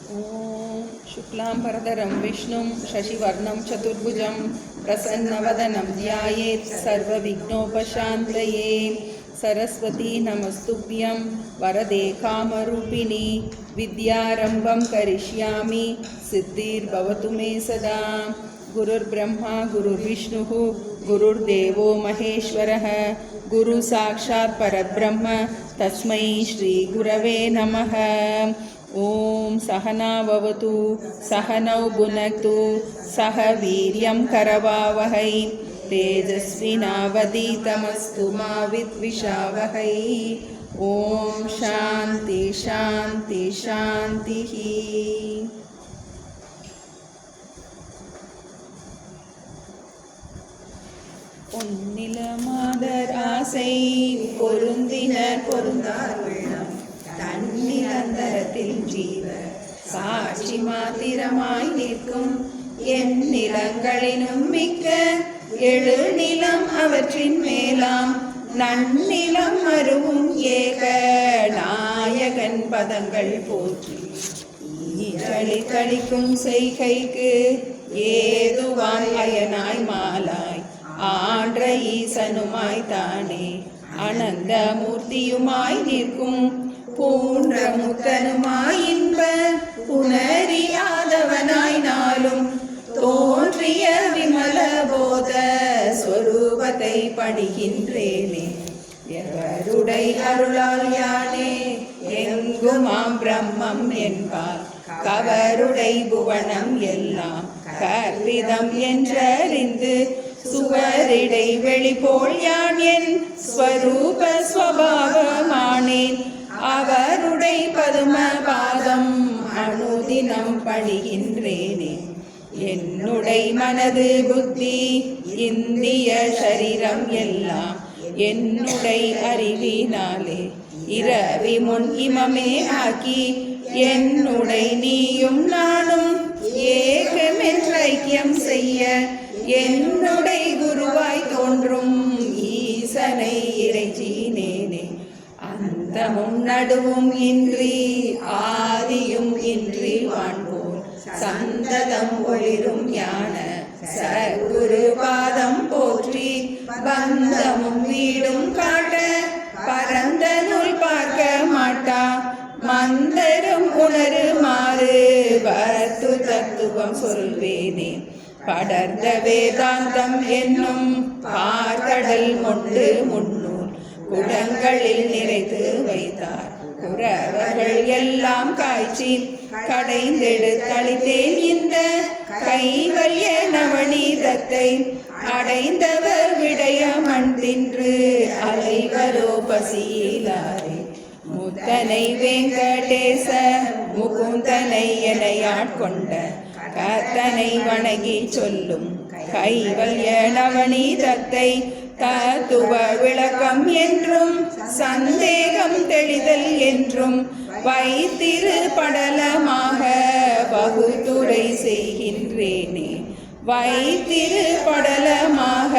ॐ शुक्लाम्बरधरं विष्णुं शशिवर्णं चतुर्भुजं प्रसन्नवदनं ध्यायेत् सर्वविघ्नोपशान्तये। सरस्वती नमस्तुभ्यं वरदे कामरूपिणी विद्यारम्भं करिष्यामि सिद्धिर्भवतु मे सदा। गुरुर्ब्रह्मा गुरुर्विष्णुः गुरुर्देवो महेश्वरः गुरुसाक्षात् परब्रह्म तस्मै श्रीगुरवे नमः। ॐ सहना भवतु सहनौ भुनक्तु सह वीर्यं करवावहै तेजस्विनावधीतमस्तु मा विद्विषावहै। ॐ शान्ति शान्ति शान्तिः। பொன்னில மாதர் ஆசை பொருந்தினர் பொருந்தார் உள்ளம் தன்னிரந்தரத்தில் ஜீவ சாட்சி மாத்திரமாய் நிற்கும் என் நிலங்களினும் மிக்க எழு நிலம் அவற்றின் மேலாம் நன்னிலம் அருவும் ஏக நாயகன் பதங்கள் போற்றி ஈரளி கழிக்கும் செய்கைக்கு ஏதுவாய் அயனாய் மாலாய் ஆன்ற ஈசனுமாய் தானே அனந்த மூர்த்தியுமாய் நிற்கும் பூன்ற முத்தனுமாய் இன்ப புனரியாதவனாய் நாளும் தோன்றிய விமல போத ஸ்வரூபத்தை பணிகின்றேனே. எவருடை அருளால் யானே எங்குமாம் பிரம்மம் என்பார் கவருடை புவனம் எல்லாம் கற்பிதம் என்றறிந்து சுவரிடை வெளிபோல் யான் என் ஸ்வரூப ஸ்வபாவமானேன். அவருடை பதும பாதம் அனுதினம் பணிகின்றேனே. என்னுடை மனது புத்தி இந்திய சரீரம் எல்லாம் என்னுடை அறிவினாலே இரவி முன் இமமே ஆக்கி என்னுடை நீயும் நானும் ஏகமென்றைக்கியம் செய்ய என்னுடை குருவாய் தோன்றும் ஈசனை இறைச்சினேனே. அந்தமும் நடுவும் இன்றி ஆதியும் இன்றி வான்போல் சந்ததம் ஒளிரும் ஞான சகுரு பாதம் போற்றி பந்தமும் வீடும் காட்ட பரந்த நூல் பார்க்க மாட்டா மந்தரும் உணருமாறு வத்து தத்துவம் சொல்வேனே. படர்ந்த வேதாந்தம் என்னும் பார்க்கடல் கொண்டு முன்னூல் குடங்களில் நிறைத்து வைத்தார். குறவர்கள் எல்லாம் காய்ச்சி கடைந்தெடுத்தளித்தேன் இந்த கைவல்ய நவநீதத்தை அடைந்தவர் விடைய மண் தின்று அலைவரோ பசியிலாரே. முத்தனை வெங்கடேச முகுந்தனை எனையாட்கொண்ட கர்த்தனை வணங்கி சொல்லும் கைவல்ய நவநீதத்தை தத்துவ விளக்கம் என்றும் சந்தேகம் தெளிதல் என்றும் வைத்திரு படலமாக வகுத்துரை செய்கின்றேனே. வைத்திரு படலமாக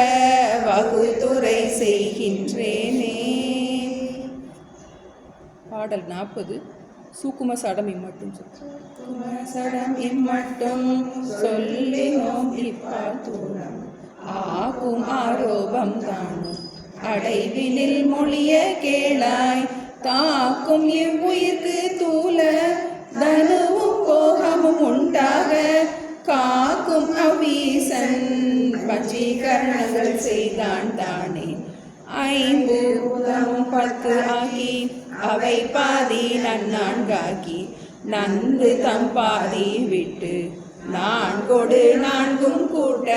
வகுத்துரை செய்கின்றேனே. பாடல் 40. சூக்கும சடம் இம்மட்டும் சடம் இம்மட்டும் சொல்லினோம் இப்பாத்தூரம் ஆகும் ஆரோபம் தானும் அடைவினில் மொழிய கேளாய் தாக்கும் இவ்வுயிர்க்கு தூல தனுவும் போகமும் உண்டாக காக்கும் அவ்வீசன் பஞ்சீகரணங்கள் செய்தான் தானே. 5 பூதமும் 10 ஆகி அவை பாதி நன்னான்காக்கி நன்கு தம் பாதி விட்டு 4 4 கூட்ட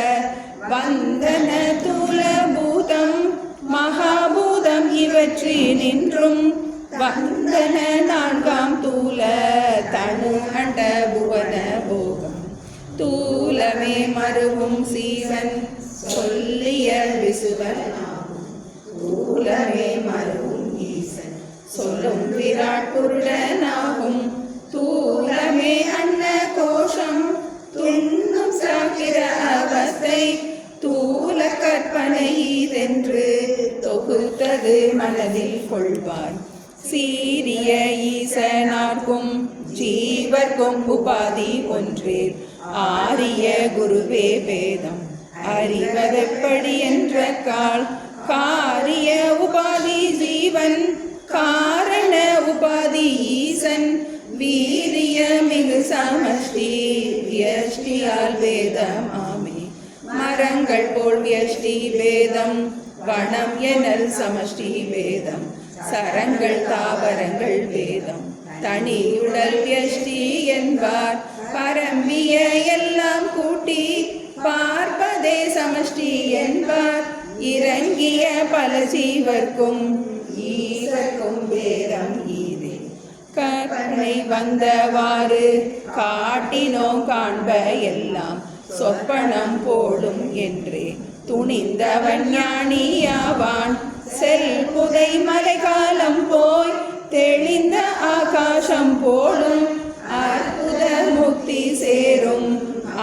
வந்தன தூல பூதம் மகாபூதம் இவற்றி நின்றும் வந்தன 4ஆம் தூல தனு அண்ட புவன போகம். தூலமே மருவும் சீவன் சொல்லிய விசுவன் தூலமே மருவும் ஈசன் சொல்லும் விராட் புருடனாகும். தூலமே அன்ன கோஷம் துண்ணும் சாக்கிர அவஸ்தை தூல கற்பனை இதென்று தொகுத்தது மனதில் கொள்வாய். சீரிய ஈசனார்க்கும் ஜீவர்க்கும் உபாதி ஒன்றே ஆரிய குருவே வேதம் அறிவதெப்படி என்ற கால் காரிய உபாதி ஜீவன் காரண உபாதி ஈசன் வீரிய மிகு சமஷ்டி வியஷ்டியால் வேதமாமே மரங்கள் போல் வியஷ்டி வேதம் வனம் எனல் சமஷ்டி வேதம் சரங்கள் தாவரங்கள் வேதம் தனியுடல் வியஷ்டி என்பார் பரம்பிய எல்லாம் கூட்டி பார்ப்பதே சமஷ்டி என்பார் இறங்கிய பல ஜீவர்க்கும் ஈசர்க்கும் வேதம் ஈதே கற்பனை வந்தவாறு காட்டினோம் காண்ப எல்லாம் சொப்பனம் போடும் என்றே துணிந்தவன் ஞானியாவான் செல் புதை மலைகாலம் போய் தெளிந்த ஆகாசம் போலும் அற்புத முக்தி சேரும்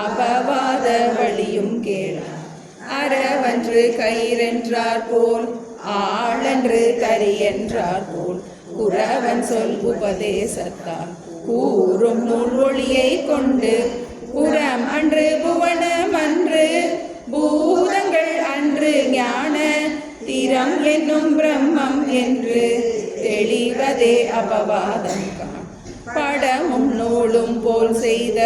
அபவாத வழியும் கேள அறவன்று கயிறென்றார் போல் ஆளன்று கரி என்றார் போல் குறவன் சொல் உபதேசத்தால் கூறும் நூல் ஒளியை கொண்டு புறம் அன்று புவனம் அன்று பூதங்கள் அன்று ஞான திறம் என்னும் பிரம்மம் என்று தெளிவதே அபவாதம் காண் படமும் நூலும் போல் செய்த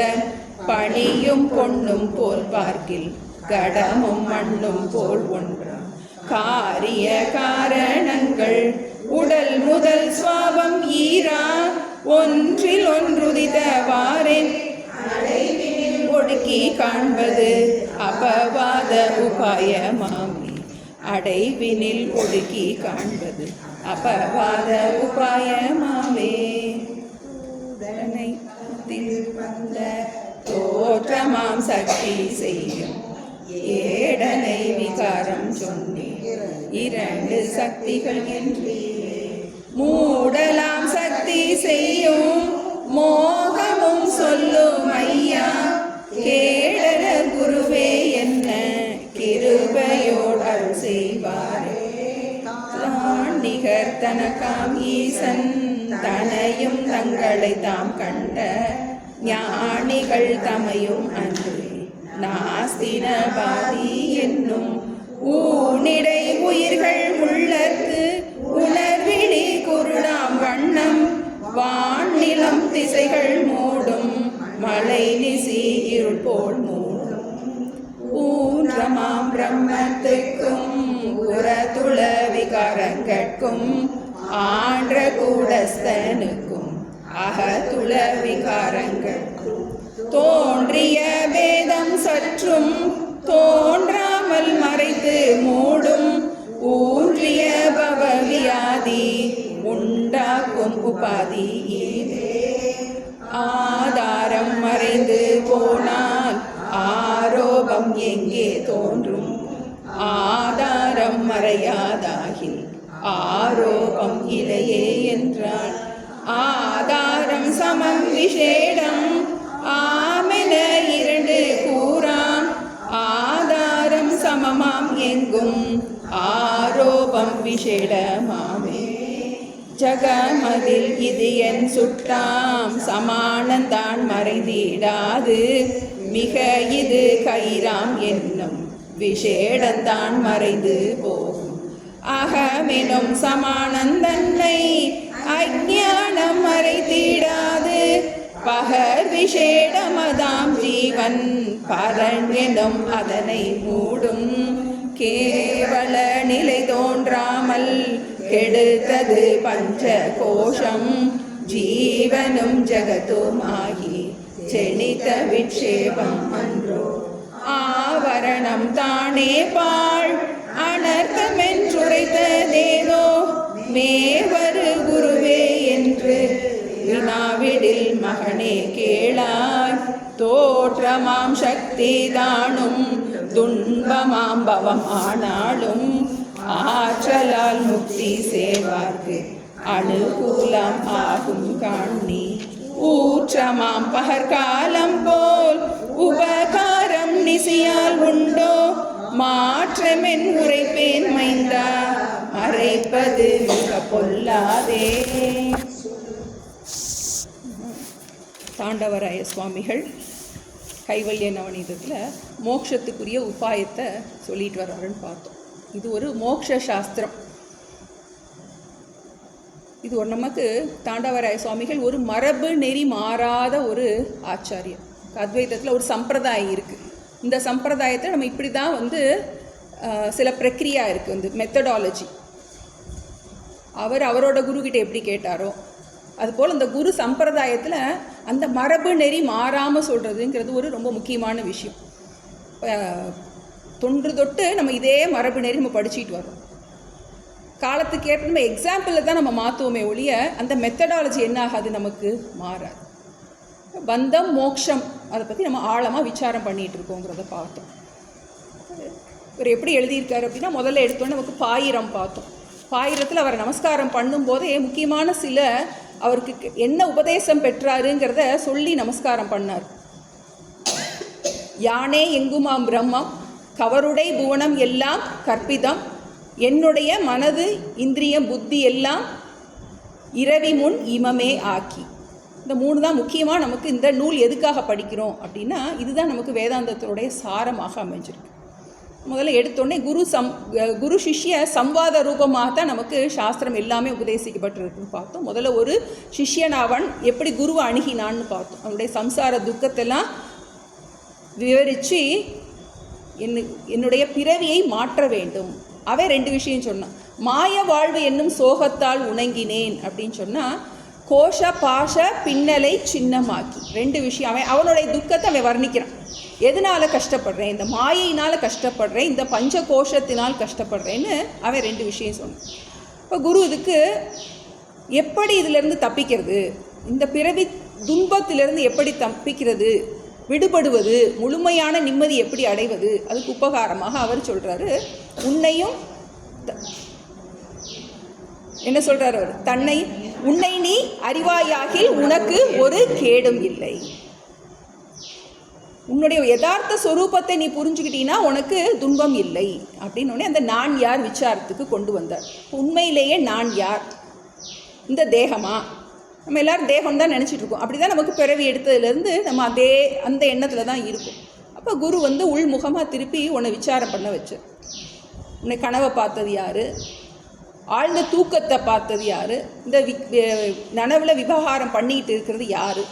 பணியும் பொன்னும் போல் பார்க்கில் கடமும் மண்ணும் போல் ஒன்றாம் காரிய காரணங்கள் உடல் முதல் சுவாபம் ஈரா ஒன்றில் ஒன்றுதிதவாறேன் ஒடுக்கி காண்பது அபவாத உபாயமாமே அடைவினில் ஒடுக்கி காண்பது அபவாத உபாயமாமே வந்த தோற்றமாம் சக்தி செய்யும் ஏடனை விகாரம் சொன்னேன் இரண்டு சக்திகள் என்று மூடலாம் சக்தி செய்யும் மோகமும் சொல்லும் ஐயா கேடர குருவே என்ன கிருபையோடு செய்வாரே நிகர் தனக்காம் ஈசன் தனையும் தங்களை தாம் கண்ட ஞானிகள் தமையும் அன்று நாஸ்தினவாதி என்னும் ஊனிடை உயிர்கள் உள்ளத்து உணர்விழி குருடாம் வண்ணம் வானிலம் திசைகள் மூடும் மலை நிசி இருள் போல் மூடும் ஊன்றமாம் பிரம்மத்துக்கும் புறத்துள விகாரங்கட்கும் ஆன்ற கூடஸ்தனுக்கும் அகத்துள விகாரங்கட்கும் தோன்றிய வேதம் சற்றும் தோன்றாமல் மறைத்து மூடும் ஊன்றிய பவவியாதி உண்டாக்கும் உபாதி ஆதாரம் மறைந்து போனால் ஆரோபம் எங்கே தோன்றும் ஆதாரம் மறையாதாகில் ஆரோபம் இலையே என்றால் ஆதாரம் சமம் விசேடம் ஆமென இரண்டு கூறாம் ஆதாரம் சமமாம் எங்கும் ஆரோபம் விசேடமாமே ஜகமதில் இது என் சுட்டாம் சமானந்தான் மறைந்திடாது மிக இது கயிறாம் என்னும் விசேடந்தான் மறைந்து போகும் அகமெனும் சமானந்தன்னை அஞ்ஞானம் மறைத்திடாது பகர் விசேடமதாம் ஜீவன் பரன் எனும் அதனை மூடும் கேவல நிலை தோன்றாமல் கெடுத்தது பஞ்ச கோஷம் ஜீவனும் ஜகத்துமாகி செழித்த விட்சேபம் அன்றோ ஆவரணம் தானே பாழ் அனர்த்தமென்றுரைத்ததேதோ மேவரு குருவே என்று வினாவிடில் மகனே கேளாய் தோற்றமாம் சக்தி தானும் துன்பமாம் பவம் ஆனாலும் ஆற்றலால் முக்தி சேவார்க்கு அனுகூலம் ஆகும் காணி ஊற்றமாம் பகற்காலம் போல் உபகாரம் நிசியால் உண்டோ மாற்றமென் உரைப்பேன் மைந்தா மறைப்பது மிக பொல்லாதே. தாண்டவராய சுவாமிகள் கைவல்ய நவநீதத்தில் மோட்சத்துக்குரிய உபாயத்தை சொல்லிட்டு வர்றாருன்னு பார்த்தோம். இது ஒரு மோட்ச சாஸ்திரம். இது ஒரு நமக்கு தாண்டவராய சுவாமிகள் ஒரு மரபு நெறி மாறாத ஒரு ஆச்சாரியர். அத்வைதத்தில் ஒரு சம்பிரதாயம் இருக்குது. இந்த சம்பிரதாயத்தை நம்ம இப்படி தான் சில பிரக்ரியா இருக்குது, மெத்தடாலஜி. அவரோட குருக்கிட்ட எப்படி கேட்டாரோ அதுபோல் இந்த குரு சம்பிரதாயத்தில் அந்த மரபு நெறி மாறாமல் சொல்கிறதுங்கிறது ஒரு ரொம்ப முக்கியமான விஷயம். தொன்று தொட்டு நம்ம இதே மரபு நெறி நம்ம படிச்சுட்டு வரோம். காலத்துக்கு ஏற்ப நம்ம எக்ஸாம்பிளில் தான் நம்ம மாற்றுவோமே ஒழிய அந்த மெத்தடாலஜி என்ன ஆகாது, நமக்கு மாறாது. பந்தம் மோட்சம் அதை பற்றி நம்ம ஆழமாக விசாரம் பண்ணிகிட்டு இருக்கோங்கிறத பார்த்தோம். இவர் எப்படி எழுதியிருக்காரு அப்படின்னா, முதல்ல எடுத்தோன்னே நமக்கு பாயிரம் பார்த்தோம். பாயிரத்தில் அவர் நமஸ்காரம் பண்ணும்போதே முக்கியமான சில அவருக்கு என்ன உபதேசம் பெற்றாருங்கிறத சொல்லி நமஸ்காரம் பண்ணார். யானே எங்குமாம் பிரம்மம் கவருடை புவனம் எல்லாம் கற்பிதம் என்னுடைய மனது இந்திரியம் புத்தி எல்லாம் இரவி முன் இமமே ஆக்கி. இந்த 3 தான் முக்கியமாக நமக்கு இந்த நூல் எதுக்காக படிக்கிறோம் அப்படின்னா, இதுதான் நமக்கு வேதாந்தத்தினுடைய சாரமாக அமைஞ்சிருக்கு. முதல்ல எடுத்தோடனே குரு சிஷ்ய சம்வாத ரூபமாக தான் நமக்கு சாஸ்திரம் எல்லாமே உபதேசிக்கப்பட்டிருக்குன்னு பார்த்தோம். முதல்ல ஒரு சிஷ்யன் அவன் எப்படி குருவை அணுகினான்னு பார்த்தோம். அவனுடைய சம்சார துக்கத்தெல்லாம் விவரித்து என்னுடைய பிறவியை மாற்ற வேண்டும். அவன் 2 விஷயம் சொன்னான். மாய வாழ்வு என்னும் சோகத்தால் உணங்கினேன் அப்படின்னு சொன்னால், கோஷ பாஷ பின்னலை சின்னமாக்கி 2 விஷயம். அவனுடைய துக்கத்தை அவன் வர்ணிக்கிறான். எதனால் கஷ்டப்படுறேன், இந்த மாயினால் கஷ்டப்படுறேன், இந்த பஞ்ச கோஷத்தினால் கஷ்டப்படுறேன்னு அவன் 2 விஷயம் சொன்னான். இப்போ குரு இதுக்கு எப்படி இதிலிருந்து தப்பிக்கிறது, இந்த பிறவி துன்பத்திலிருந்து எப்படி தப்பிக்கிறது, விடுபடுவது, முழுமையான நிம்மதி எப்படி அடைவது, அதுக்கு உபகாரமாக அவர் சொல்கிறாரு. உன்னையும் என்ன சொல்கிறார் அவர், உன்னை நீ அறிவாயாகில் உனக்கு ஒரு கேடும் இல்லை. உன்னுடைய யதார்த்த ஸ்வரூபத்தை நீ புரிஞ்சுக்கிட்டீன்னா உனக்கு துன்பம் இல்லை அப்படின்னோடனே அந்த நான் யார் விசாரத்துக்கு கொண்டு வந்தார். உண்மையிலேயே நான் யார், இந்த தேகமா? நம்ம எல்லோரும் தேகம் தான் நினச்சிட்டு இருக்கோம். அப்படி தான் நமக்கு பிறவி எடுத்ததுலேருந்து நம்ம அந்த எண்ணத்தில் தான் இருக்கும். அப்போ குரு உள்முகமாக திருப்பி உன்னை விசாரம் பண்ண வச்சு, உன்னை கனவை பார்த்தது யார், ஆழ்ந்த தூக்கத்தை பார்த்தது யார், இந்த நனவில் விவகாரம் பண்ணிக்கிட்டு இருக்கிறது யார்,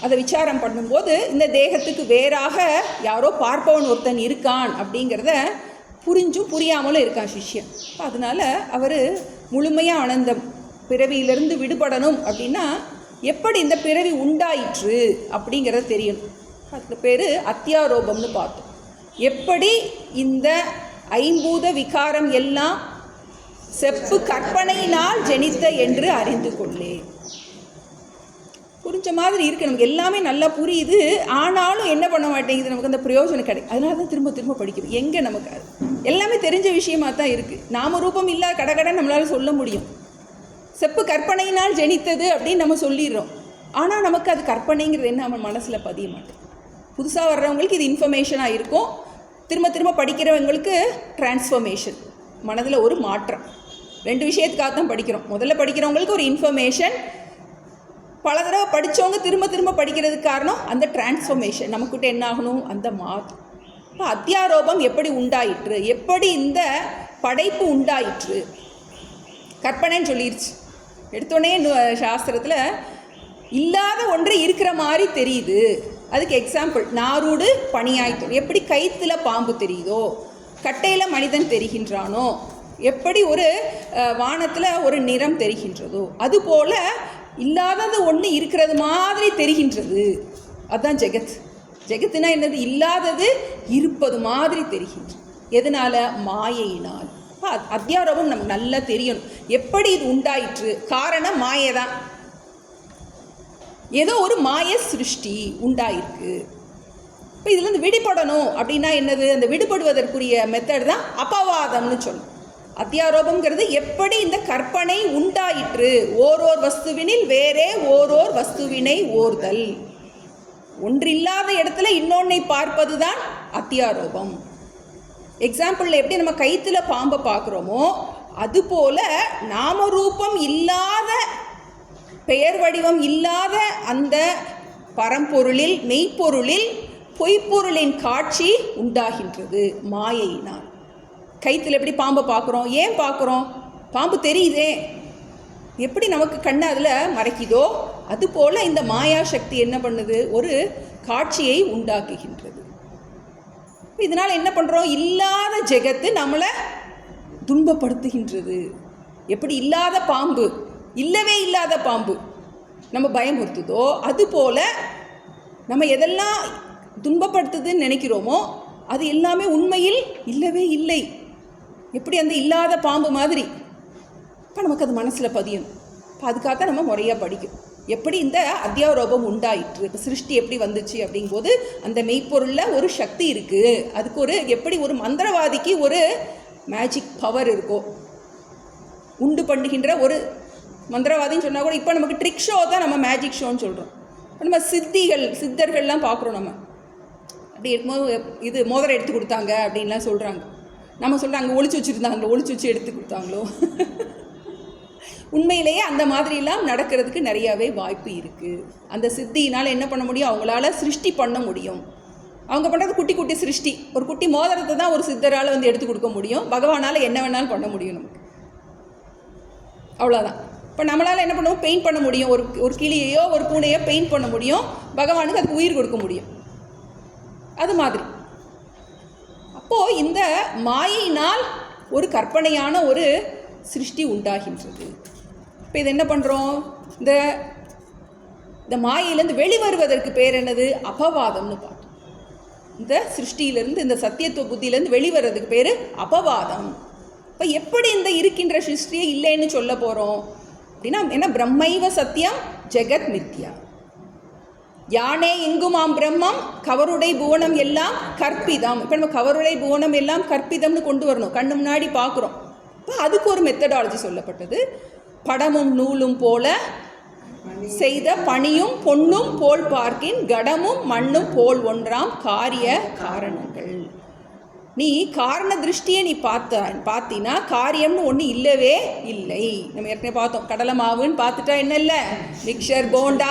அதை விசாரம் பண்ணும்போது இந்த தேகத்துக்கு வேறாக யாரோ பார்ப்பவன் ஒருத்தன் இருக்கான் அப்படிங்கிறத புரிஞ்சும் புரியாமலும் இருக்கான் சிஷ்யன். அதனால் அவர் முழுமையாக ஆனந்த பிறவியிலிருந்து விடுபடணும் அப்படின்னா எப்படி இந்த பிறவி உண்டாயிற்று அப்படிங்கிறத தெரியணும். அதுக்கு பேர் அத்தியாரோபம்னு பார்த்தோம். எப்படி இந்த ஐம்பூத விகாரம் எல்லாம் செப்பு கற்பனையினால் ஜெனித்த என்று அறிந்து கொள்ளே. புரிஞ்ச மாதிரி இருக்குது, நமக்கு எல்லாமே நல்லா புரியுது. ஆனாலும் என்ன பண்ண மாட்டேங்குது, நமக்கு அந்த பிரயோஜனம் கிடைக்கும். அதனால தான் திரும்ப திரும்ப படிக்கணும். எங்கே நமக்கு எல்லாமே தெரிஞ்ச விஷயமாக தான் இருக்குது. நாம ரூபம் இல்லாத கடகடன் நம்மளால் சொல்ல முடியும். செப்பு கற்பனையினால் ஜெனித்தது அப்படின்னு நம்ம சொல்லிடுறோம். ஆனால் நமக்கு அது கற்பனைங்கிறது என்ன நம்ம மனசில் பதிய மாட்டோம். புதுசாக வர்றவங்களுக்கு இது இன்ஃபர்மேஷனாக இருக்கும். திரும்ப திரும்ப படிக்கிறவங்களுக்கு டிரான்ஸ்ஃபர்மேஷன், மனதில் ஒரு மாற்றம். 2 விஷயத்துக்காக தான் படிக்கிறோம். முதல்ல படிக்கிறவங்களுக்கு ஒரு இன்ஃபர்மேஷன், பல தடவை படித்தவங்க திரும்ப திரும்ப படிக்கிறதுக்கு காரணம் அந்த டிரான்ஸ்ஃபர்மேஷன். நமக்கிட்ட என்ன ஆகணும், அந்த மாற்றம். இப்போ அத்தியாரோபம் எப்படி உண்டாயிற்று, எப்படி இந்த படைப்பு உண்டாயிற்று, கற்பனைன்னு சொல்லிடுச்சு. எடுத்தோடனே சாஸ்திரத்தில் இல்லாத ஒன்று இருக்கிற மாதிரி தெரியுது. அதுக்கு எக்ஸாம்பிள் நாரூடு பனியாய்த்தோம். எப்படி கைத்தில் பாம்பு தெரியுதோ, கட்டையில் மனிதன் தெரிகின்றானோ, எப்படி ஒரு வானத்தில் ஒரு நிறம் தெரிகின்றதோ, அதுபோல் இல்லாதது ஒன்று இருக்கிறது மாதிரி தெரிகின்றது. அதுதான் ஜெகத். ஜெகத்துனா என்னது, இல்லாதது இருப்பது மாதிரி தெரிகின்றது. எதனால், மாயையினால். அத்தியாரோபம் நமக்கு நல்லா தெரியணும். எப்படி இது உண்டாயிற்று, காரணம் மாயை தான். ஏதோ ஒரு மாய சிருஷ்டி உண்டாயிருக்கு. இப்போ இதுலேருந்து விடுபடணும் அப்படின்னா என்னது, அந்த விடுபடுவதற்குரிய மெத்தட் தான் அபவாதம்னு சொல்லும். அத்தியாரோபம்ங்கிறது எப்படி இந்த கற்பனை உண்டாயிற்று, ஓரோர் வஸ்துவினில் வேறே ஓரோர் வஸ்துவினை ஓர்தல். ஒன்றில்லாத இடத்துல இன்னொன்னை பார்ப்பது தான் அத்தியாரோபம். எக்ஸாம்பிளில் எப்படி நம்ம கைத்தில் பாம்பை பார்க்குறோமோ அதுபோல் நாமரூபம் இல்லாத, பெயர் வடிவம் இல்லாத அந்த பரம்பொருளில் மெய்ப்பொருளில் பொய்ப்பொருளின் காட்சி உண்டாகின்றது மாயையினால். கைத்தில் எப்படி பாம்பை பார்க்குறோம்? ஏன் பார்க்குறோம்? பாம்பு தெரியுதே. எப்படி நமக்கு கண்ணை அதில் மறைக்குதோ அதுபோல் இந்த மாயா சக்தி என்ன பண்ணுது? ஒரு காட்சியை உண்டாக்குகின்றது. இதனால் என்ன பண்ணுறோம்? இல்லாத ஜெகத்து நம்மளை துன்பப்படுத்துகின்றது. எப்படி இல்லாத பாம்பு, இல்லவே இல்லாத பாம்பு நம்ம பயமுறுத்துதோ அதுபோல் நம்ம எதெல்லாம் துன்பப்படுத்துதுன்னு நினைக்கிறோமோ அது எல்லாமே உண்மையில் இல்லவே இல்லை. எப்படி அந்த இல்லாத பாம்பு மாதிரி. இப்போ நமக்கு அது மனசில் பதியணும். இப்போ அதுக்காக நம்ம முறையாக படிக்கும். எப்படி இந்த அத்தியாரோபம் உண்டாயிற்று, இப்போ சிருஷ்டி எப்படி வந்துச்சு அப்படிங்கும்போது அந்த மெய்ப்பொருளில் ஒரு சக்தி இருக்குது. அதுக்கு ஒரு எப்படி ஒரு மந்திரவாதிக்கு ஒரு மேஜிக் பவர் இருக்கோ, உண்டு பண்ணுகின்ற ஒரு மந்திரவாதின்னு சொன்னால் கூட இப்போ நமக்கு ட்ரிக் ஷோ தான் நம்ம மேஜிக் ஷோன்னு சொல்கிறோம். இப்போ நம்ம சித்தர்கள்லாம் பார்க்குறோம். நம்ம அப்படி இருக்கும்போது இது மோதிரம் எடுத்து கொடுத்தாங்க அப்படின்லாம் சொல்கிறாங்க. நம்ம சொல்கிறோம் அங்கே ஒளிச்சு வச்சுருந்தாங்களோ, ஒளிச்சு வச்சு எடுத்து கொடுத்தாங்களோ. உண்மையிலேயே அந்த மாதிரிலாம் நடக்கிறதுக்கு நிறையாவே வாய்ப்பு இருக்குது. அந்த சித்தியினால் என்ன பண்ண முடியும்? அவங்களால சிருஷ்டி பண்ண முடியும். அவங்க பண்ணுறது குட்டி குட்டி சிருஷ்டி. ஒரு குட்டி மோதிரத்தை தான் ஒரு சித்தரால் வந்து எடுத்து கொடுக்க முடியும். பகவானால் என்ன வேணாலும் பண்ண முடியும் நமக்கு. அவ்வளோதான். இப்போ நம்மளால் என்ன பண்ணுவோம்? பெயிண்ட் பண்ண முடியும். ஒரு கிளியையோ ஒரு பூனையோ பெயிண்ட் பண்ண முடியும். பகவானுக்கு அதுக்கு உயிர் கொடுக்க முடியும். அது மாதிரி அப்போது இந்த மாயினால் ஒரு கற்பனையான ஒரு சிருஷ்டி உண்டாகின்றது. இப்போ இது என்ன பண்ணுறோம்? இந்த மாயையிலேருந்து வெளிவருவதற்கு பேர் என்னது? அபவாதம்னு பார்த்தோம். இந்த சிருஷ்டியிலேருந்து, இந்த சத்தியத்துவ புத்தியிலேருந்து வெளிவரதுக்கு பேர் அபவாதம். இப்போ எப்படி இந்த இருக்கின்ற சிருஷ்டியை இல்லைன்னு சொல்ல போகிறோம் அப்படின்னா, என்ன? பிரம்மைவ சத்தியம் ஜெகத் மித்யா, யானே இங்குமாம் பிரம்மம் கவருடை புவனம் எல்லாம் கற்பிதம். இப்போ நம்ம கவருடை புவனம் எல்லாம் கற்பிதம்னு கொண்டு வரணும். கண்ணு முன்னாடி பார்க்குறோம். இப்போ அதுக்கு ஒரு மெத்தடாலஜி சொல்லப்பட்டது. படமும் நூலும் போல செய்த பணியும் பொன்னும் போல் பார்க்கின் கடமும் மண்ணும் போல் ஒன்றாம் காரிய காரணங்கள். நீ காரண திருஷ்டியை நீ பார்த்தீன்னா காரியம்னு ஒன்று இல்லவே இல்லை. நம்ம ஏற்கனவே பார்த்தோம். கடலை மாவுன்னு பார்த்துட்டா என்ன இல்லை? மிக்சர், போண்டா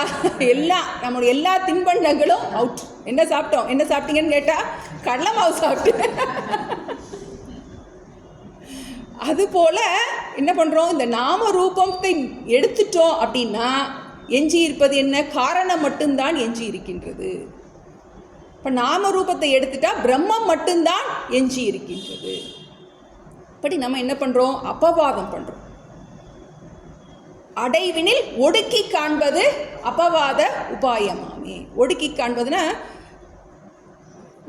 எல்லாம் நம்மளுடைய எல்லா தின்பண்டங்களும் அவுட். என்ன சாப்பிட்டோம்? என்ன சாப்பிட்டீங்கன்னு கேட்டால் கடலை மாவு சாப்பிட்டு. அதுபோல் என்ன பண்ணுறோம்? இந்த நாம ரூபத்தை எடுத்துட்டோம் அப்படின்னா எஞ்சி இருப்பது என்ன? காரணம் மட்டும்தான் எஞ்சி இருக்கின்றது. இப்போ நாம ரூபத்தை எடுத்துட்டா பிரம்மம் மட்டும்தான் எஞ்சி இருக்கின்றது. இப்படி நம்ம என்ன பண்ணுறோம்? அபவாதம் பண்ணுறோம். அடைவினில் ஒடுக்கி காண்பது அபவாத உபாயமாமே. ஒடுக்கி காண்பதுன்னா,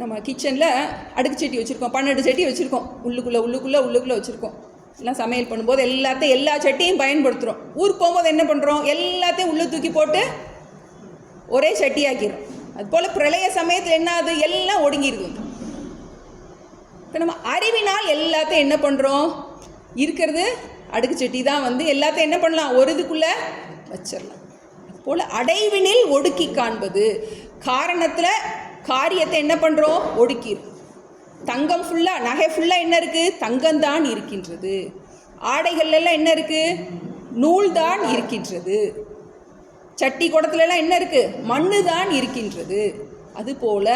நம்ம கிச்சனில் அடுக்கு சட்டி வச்சுருக்கோம், 12 சட்டி வச்சுருக்கோம். உள்ளுக்குள்ளே வச்சுருக்கோம். எல்லாம் சமையல் பண்ணும்போது எல்லா சட்டியும் பயன்படுத்துகிறோம். ஊருக்கு போகும்போது என்ன பண்ணுறோம்? எல்லாத்தையும் உள்ளே தூக்கி போட்டு ஒரே சட்டியாக்கிறோம். அதுபோல் பிரளய சமயத்தில் என்ன ஆகுது? எல்லாம் ஒடுங்கிருக்கு. இப்போ நம்ம அறிவினால் எல்லாத்தையும் என்ன பண்ணுறோம்? இருக்கிறது அடுக்கு சட்டி தான் வந்து எல்லாத்தையும் என்ன பண்ணலாம்? ஒரு இதுக்குள்ளே வச்சிடலாம். அதுபோல் அடைவினில் ஒடுக்கி காண்பது. காரணத்தில் காரியத்தை என்ன பண்ணுறோம்? ஒடுக்கிடும். தங்கம் ஃபுல்லாக, நகை ஃபுல்லாக என்ன இருக்குது? தங்கம்தான் இருக்கின்றது. ஆடைகள்லாம் என்ன இருக்குது? நூல் தான் இருக்கின்றது. சட்டி குடத்துலலாம் என்ன இருக்குது? மண்ணு தான் இருக்கின்றது. அதுபோல்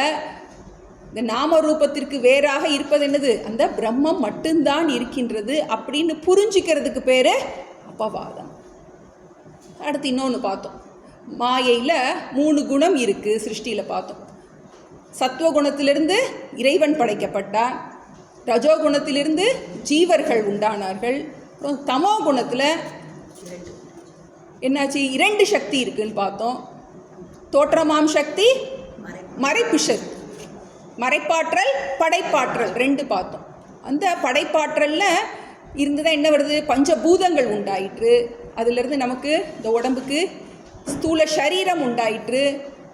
இந்த நாம ரூபத்திற்கு வேறாக இருப்பது என்னது? அந்த பிரம்மம் மட்டும்தான் இருக்கின்றது அப்படின்னு புரிஞ்சிக்கிறதுக்கு பேர் அபவாதம். அடுத்து இன்னொன்று பார்த்தோம். மாயையில் 3 குணம் இருக்குது. சிருஷ்டியில் பார்த்தோம். சத்துவகுணத்திலிருந்து இறைவன் படைக்கப்பட்டார். ரஜோகுணத்திலிருந்து ஜீவர்கள் உண்டானார்கள். அப்புறம் தமோ குணத்தில் என்னாச்சு? 2 சக்தி இருக்குதுன்னு பார்த்தோம். தோற்றமாம் சக்தி, மறைப்பு சக்தி. மறைப்பாற்றல், படைப்பாற்றல் 2 பார்த்தோம். அந்த படைப்பாற்றலில் இருந்து தான் என்ன வருது? பஞ்சபூதங்கள் உண்டாயிற்று. அதிலிருந்து நமக்கு இந்த உடம்புக்கு ஸ்தூல சரீரம் உண்டாயிற்று.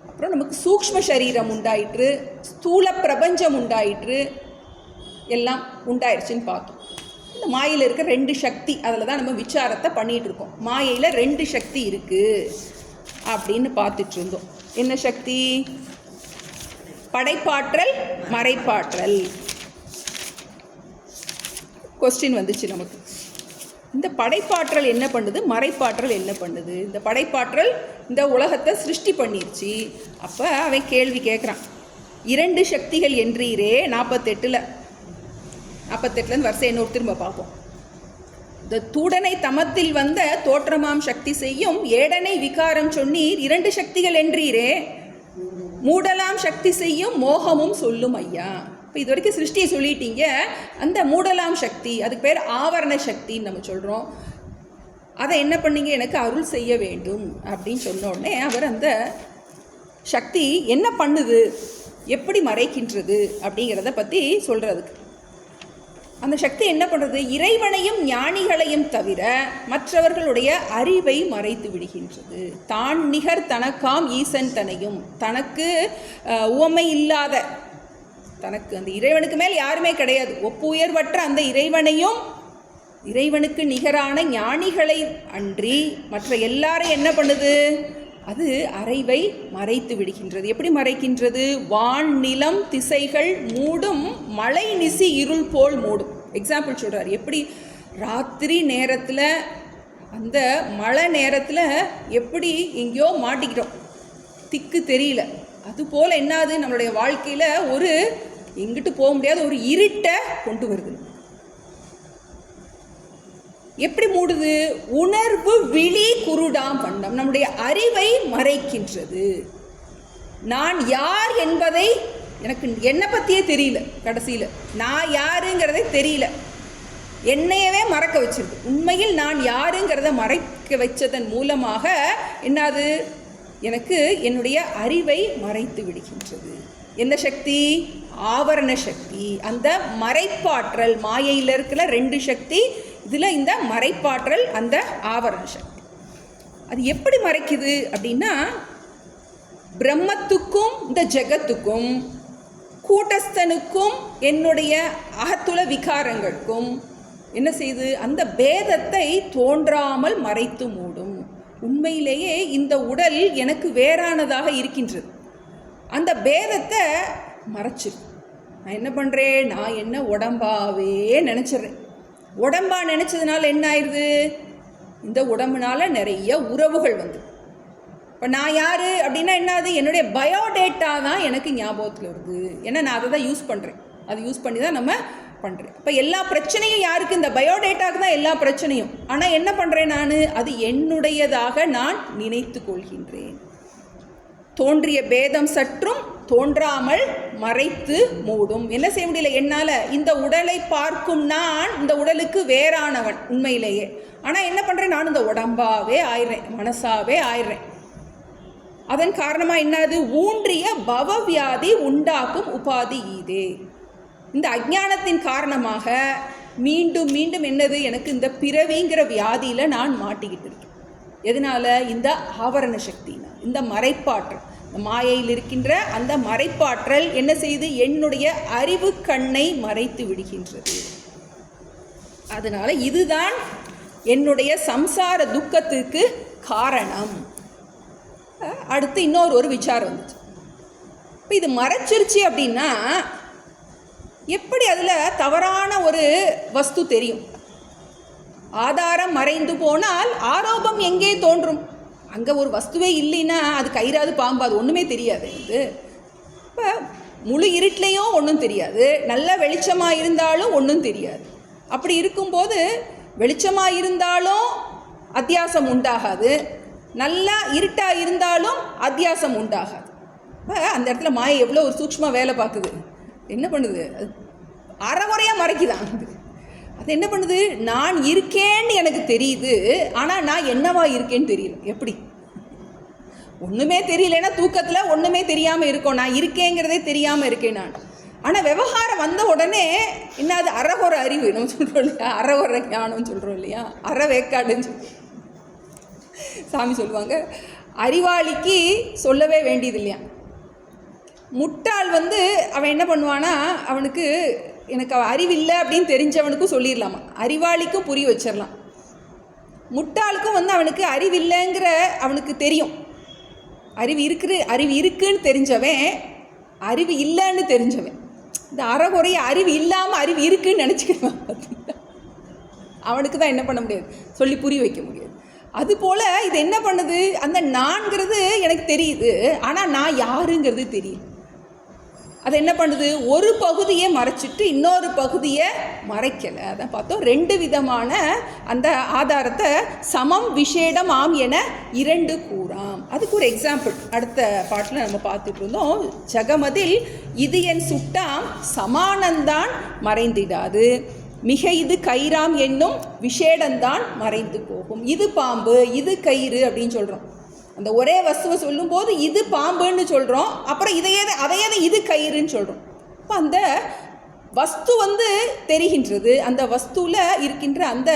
அப்புறம் நமக்கு சூக்ஷ்ம சரீரம் உண்டாயிற்று. ஸ்தூல பிரபஞ்சம் உண்டாயிற்று. எல்லாம் உண்டாயிடுச்சுன்னு பார்த்தோம். இந்த மாயையில் இருக்க 2 சக்தி, அதில் தான் நம்ம விசாரத்தை பண்ணிகிட்டு இருக்கோம். மாயையில் 2 சக்தி இருக்குது அப்படின்னு பார்த்துட்டு இருந்தோம். என்ன சக்தி? படைப்பாற்றல், மறைப்பாற்றல். கொஸ்டின் வந்துச்சு நமக்கு. இந்த படைப்பாற்றல் என்ன பண்ணுது, மறைப்பாற்றல் என்ன பண்ணுது? இந்த படைப்பாற்றல் இந்த உலகத்தை சிருஷ்டி பண்ணிருச்சு. அப்போ அவன் கேள்வி கேட்குறான், 2 சக்திகள் என்றீரே 48லேருந்து வரிசை இன்னொரு திரும்ப பார்ப்போம். இந்த தூடனை தமத்தில் வந்த தோற்றமாம் சக்தி செய்யும் ஏடனை விகாரம் சொன்னீர் 2 சக்திகள் என்றீரே மூடலாம் சக்தி செய்யும் மோகமும் சொல்லும் ஐயா. இப்போ இது வரைக்கும் சிருஷ்டியை சொல்லிட்டீங்க, அந்த மூடலாம் சக்தி அதுக்கு பேர் ஆவரண சக்தின்னு நம்ம சொல்கிறோம். அதை என்ன பண்ணீங்க, எனக்கு அருள் செய்ய வேண்டும் அப்படின்னு சொன்ன உடனே அவர் அந்த சக்தி என்ன பண்ணுது, எப்படி மறைக்கின்றது அப்படிங்கிறத பற்றி சொல்கிறதுக்கு அந்த சக்தி என்ன பண்ணுறது, இறைவனையும் ஞானிகளையும் தவிர மற்றவர்களுடைய அறிவை மறைத்து விடுகின்றது. தான் நிகர் தனக்காம் ஈசன் தனையும், தனக்கு உவமை இல்லாத, தனக்கு அந்த இறைவனுக்கு மேல் யாருமே கிடையாது, ஒப்புயர்வற்ற அந்த இறைவனையும் இறைவனுக்கு நிகரான ஞானிகளை அன்றி மற்ற எல்லாரும் என்ன பண்ணுது, அது அறிவை மறைத்து விடுகின்றது. எப்படி மறைக்கின்றது, வான் நிலம் திசைகள் மூடும் மழை நிசி இருள் போல் மூடும். எக்ஸாம்பிள் சொல்கிறார், எப்படி ராத்திரி நேரத்தில் அந்த மழை நேரத்தில் எப்படி எங்கேயோ மாட்டிக்கிட்டோம், திக்கு தெரியல, அதுபோல் என்னாது நம்மளுடைய வாழ்க்கையில் ஒரு எங்கிட்டு போக முடியாத ஒரு இருட்டை கொண்டு வருது. எப்படி மூடுது, உணர்வு விழி குருடாம் வண்ணம், நம்முடைய அறிவை மறைக்கின்றது. நான் யார் என்பதை எனக்கு என்னை பற்றியே தெரியல, கடைசியில் நான் யாருங்கிறதே தெரியல, என்னையவே மறக்க வச்சிருக்கு. உண்மையில் நான் யாருங்கிறத மறைக்க வச்சதன் மூலமாக என்னது, எனக்கு என்னுடைய அறிவை மறைத்து விடுகின்றது. என்ன சக்தி, ஆவரண சக்தி. அந்த மறைப்பாற்றல், மாயையில் இருக்கிற 2 சக்தி, இதில் இந்த மறைப்பாற்றல் அந்த ஆவரண சக்தி. அது எப்படி மறைக்குது அப்படின்னா, பிரம்மத்துக்கும் இந்த ஜெகத்துக்கும் கூட்டஸ்தனுக்கும் என்னுடைய அகத்துள விகாரங்களுக்கும் என்ன செய்யுது, அந்த பேதத்தை தோன்றாமல் மறைத்து மூடும். உண்மையிலேயே இந்த உடல் எனக்கு வேறானதாக இருக்கின்றது, அந்த பேதத்தை மறைச்சிரு. நான் என்ன பண்ணுறேன், நான் என்ன உடம்பாவே நினச்சிட்றேன். உடம்பா நினச்சதுனால என்ன ஆயிடுது, இந்த உடம்புனால நிறைய உறவுகள் வந்து, இப்போ நான் யார் அப்படின்னா என்னது, என்னுடைய பயோடேட்டா தான் எனக்கு ஞாபகத்தில் வருது. ஏன்னா நான் அதை தான் யூஸ் பண்ணுறேன், அதை யூஸ் பண்ணி தான் நம்ம பண்ணுறேன். இப்போ எல்லா பிரச்சனையும் யாருக்கு, இந்த பயோடேட்டாவுக்கு தான் எல்லா பிரச்சனையும். ஆனால் என்ன பண்ணுறேன் நான், அது என்னுடையதாக நான் நினைத்து கொள்கின்றேன். தோன்றிய பேதம் சற்றும் தோன்றாமல் மறைத்து மூடும். என்ன செய்ய முடியல என்னால், இந்த உடலை பார்க்கும் நான் இந்த உடலுக்கு வேறானவன் உண்மையிலேயே. ஆனால் என்ன பண்ணுறேன், நான் இந்த உடம்பாவே ஆயிடுறேன், மனசாவே ஆயிடுறேன். அதன் காரணமாக என்னது, ஊன்றிய பவவியாதி உண்டாக்கும் உபாதி ஈதே. இந்த அஞ்ஞானத்தின் காரணமாக மீண்டும் மீண்டும் என்னது, எனக்கு இந்த பிறவிங்கிற வியாதியில் நான் மாட்டிக்கிட்டு இருக்கேன். எதனால், இந்த ஆவரண சக்தினா, இந்த மறைப்பாற்றல், இந்த மாயையில் இருக்கின்ற அந்த மறைப்பாற்றல் என்ன செய்து, என்னுடைய அறிவு கண்ணை மறைத்து விடுகின்றது. அதனால் இதுதான் என்னுடைய சம்சார துக்கத்துக்கு காரணம். அடுத்து இன்னொரு விசாரம் வந்துச்சு. இப்போ இது மறைச்சிருச்சு அப்படின்னா எப்படி அதில் தவறான ஒரு வஸ்து தெரியும்? ஆதாரம் மறைந்து போனால் ஆரோபம் எங்கே தோன்றும்? அங்கே ஒரு வஸ்துவே இல்லைன்னா அது கயிறாது பாம்பு, அது ஒன்றுமே தெரியாது. இது இப்போ முழு இருட்டிலையும் ஒன்றும் தெரியாது, நல்ல வெளிச்சமாக இருந்தாலும் ஒன்றும் தெரியாது. அப்படி இருக்கும்போது வெளிச்சமாக இருந்தாலும் அத்தியாசம் உண்டாகாது, நல்லா இருட்டாக இருந்தாலும் அத்தியாசம் உண்டாகாது. இப்போ அந்த இடத்துல மாயை எவ்வளோ ஒரு சூக்ஷ்மமாக வேலை பார்க்குது. என்ன பண்ணுது, அறகுறையாக மறைக்குதான். அது என்ன பண்ணுது, நான் இருக்கேன்னு எனக்கு தெரியுது, ஆனால் நான் என்னவா இருக்கேன்னு தெரியல. எப்படி ஒன்றுமே தெரியலன்னா தூக்கத்தில் ஒன்றுமே தெரியாமல் இருக்கோம், நான் இருக்கேங்கிறதே தெரியாமல் இருக்கேன் நான். ஆனால் விவகாரம் வந்த உடனே என்ன, அது அறகுறை அறிவு நம்ம சொல்கிறோம் இல்லையா, அறகுறை ஞானம்னு சொல்கிறோம் இல்லையா, அறவேக்காடுன்னு சொல்லி சாமி சொல்லுவாங்க. அறிவாளிக்கு சொல்லவே வேண்டியது இல்லையா. முட்டாள் அவன் என்ன பண்ணுவானா, அவனுக்கு எனக்கு அறிவில்லை அப்படின்னு தெரிஞ்சவனுக்கும் சொல்லிடலாமா, அறிவாளிக்கும் புரிய வச்சிடலாம். முட்டாளுக்கும் அவனுக்கு அறிவில்லைங்கிற அவனுக்கு தெரியும். அறிவு இருக்குன்னு தெரிஞ்சவன் அறிவு இல்லைன்னு தெரிஞ்சவன் இந்த அறகுறைய அறிவு இல்லாமல் அறிவு இருக்குன்னு நினச்சிக்கிடுவான். அவனுக்கு தான் என்ன பண்ண முடியாது, சொல்லி புரிய வைக்க முடியாது. அதுபோல் இது என்ன பண்ணுது, அந்த நான்கிறது எனக்கு தெரியுது, ஆனால் நான் யாருங்கிறது தெரியும். அது என்ன பண்ணுது, ஒரு பகுதியை மறைச்சிட்டு இன்னொரு பகுதியை மறைக்கலை. அதான் பார்த்தோம், 2 விதமான அந்த ஆதாரத்தை சமம் விசேடம் ஆம் என 2 கூறாம். அதுக்கு ஒரு எக்ஸாம்பிள் அடுத்த பாட்டில் நம்ம பார்த்துட்டு இருந்தோம். ஜகமதில் இது என் சுட்டாம் சமானந்தான் மறைந்திடாது, மிக இது கயிறாம் என்னும் விசேடந்தான் மறைந்து போகும். இது பாம்பு, இது கயிறு அப்படின்னு சொல்கிறோம். அந்த ஒரே வஸ்துவை சொல்லும்போது இது பாம்புன்னு சொல்கிறோம், அப்புறம் அதையே இது கயிறுன்னு சொல்கிறோம். இப்போ அந்த வஸ்து தெரிகின்றது, அந்த வஸ்துவில் இருக்கின்ற அந்த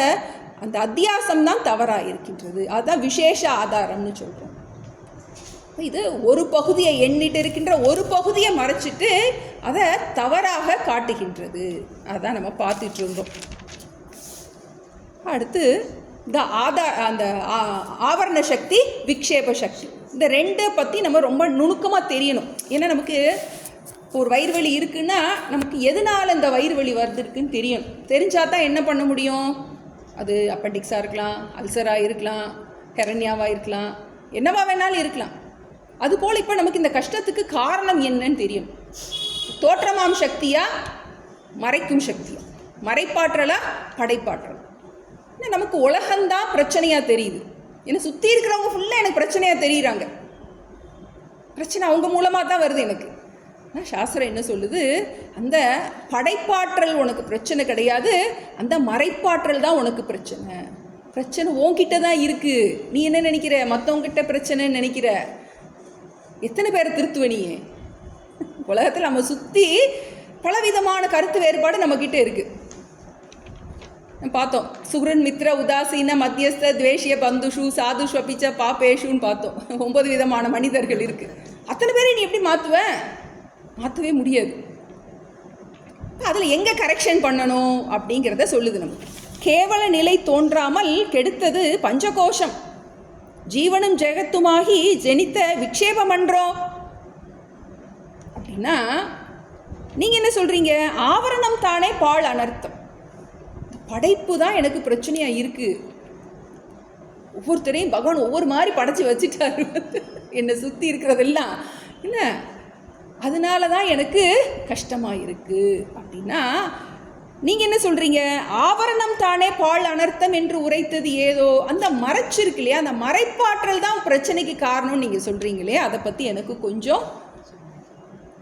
அந்த அத்தியாசம்தான் தவறாக இருக்கின்றது. அதுதான் விசேஷ ஆதாரம்னு சொல்கிறோம். இது ஒரு பகுதியை எண்ணிட்டு இருக்கின்ற ஒரு பகுதியை மறைச்சிட்டு அதை தவறாக காட்டுகின்றது. அதான் நம்ம பார்த்துட்டு இருந்தோம். அடுத்து இந்த அந்த ஆவரண சக்தி, விக்ஷேப சக்தி, இந்த 2 பற்றி நம்ம ரொம்ப நுணுக்கமாக தெரியணும். ஏன்னா நமக்கு ஒரு வயிறு வலி இருக்குன்னா நமக்கு எதனால் இந்த வயிறு வலி வருதுன்னு தெரியணும். தெரிஞ்சால் தான் என்ன பண்ண முடியும். அது அப்பெண்டிக்ஸாக இருக்கலாம், அல்சராக இருக்கலாம், ஹெரண்யாவாக இருக்கலாம், என்னவா வேணாலும் இருக்கலாம். அதுபோல் இப்போ நமக்கு இந்த கஷ்டத்துக்கு காரணம் என்னன்னு தெரியும். தோற்றமாம் சக்தியா, மறைக்கும் சக்தியா, மறைப்பாற்றலா, படைப்பாற்றல். நமக்கு உலகந்தான் பிரச்சனையாக தெரியுது. ஏன்னா சுற்றி இருக்கிறவங்க ஃபுல்லாக எனக்கு பிரச்சனையாக தெரியுறாங்க. பிரச்சனை அவங்க மூலமாக தான் வருது எனக்கு. ஆனால் சாஸ்திரம் என்ன சொல்லுது, அந்த படைப்பாற்றல் உனக்கு பிரச்சனை கிடையாது, அந்த மறைப்பாற்றல் தான் உனக்கு பிரச்சனை. பிரச்சனை உன்கிட்ட தான் இருக்குது. நீ என்ன நினைக்கிற, மற்றவங்கிட்ட பிரச்சனைன்னு நினைக்கிற. எத்தனை பேரை திருத்துவ நீ? உலகத்தில் நம்ம சுற்றி பலவிதமான கருத்து வேறுபாடு நம்மக்கிட்ட இருக்குது. பார்த்தோம், சுக்ரன் மித்ர உதாசீன மத்தியஸ்த துவேஷிய பந்துஷு சாதுஷ்வபிச்ச பாப்பேஷுன்னு பார்த்தோம். 9 விதமான மனிதர்கள் இருக்குது. அத்தனை பேரை நீ எப்படி மாற்றுவ? மாற்றவே முடியாது. அதில் எங்கே கரெக்ஷன் பண்ணணும் அப்படிங்கிறத சொல்லுது. நமக்கு கேவல நிலை தோன்றாமல் கெடுத்தது பஞ்சகோஷம், ஜீவனும் ஜெகத்துமாகி ஜெனித்த விக்ஷேபமன்றோ அப்படின்னா நீங்கள் என்ன சொல்கிறீங்க? ஆவரணம் தானே பாழ் அனர்த்தம். படைப்பு தான் எனக்கு பிரச்சனையாக இருக்குது. ஒவ்வொருத்தரையும் பகவான் ஒவ்வொரு மாதிரி படைச்சி வச்சுட்டாரு. என்னை சுற்றி இருக்கிறதெல்லாம் என்ன, அதனால தான் எனக்கு கஷ்டமாக இருக்குது அப்படின்னா நீங்கள் என்ன சொல்கிறீங்க? ஆவரணம் தானே பாழ் அனர்த்தம் என்று உரைத்தது ஏதோ அந்த மறைச்சிருக்கு இல்லையா, அந்த மறைப்பாற்றல் தான் பிரச்சனைக்கு காரணம்னு நீங்கள் சொல்கிறீங்களே, அதை பற்றி எனக்கு கொஞ்சம்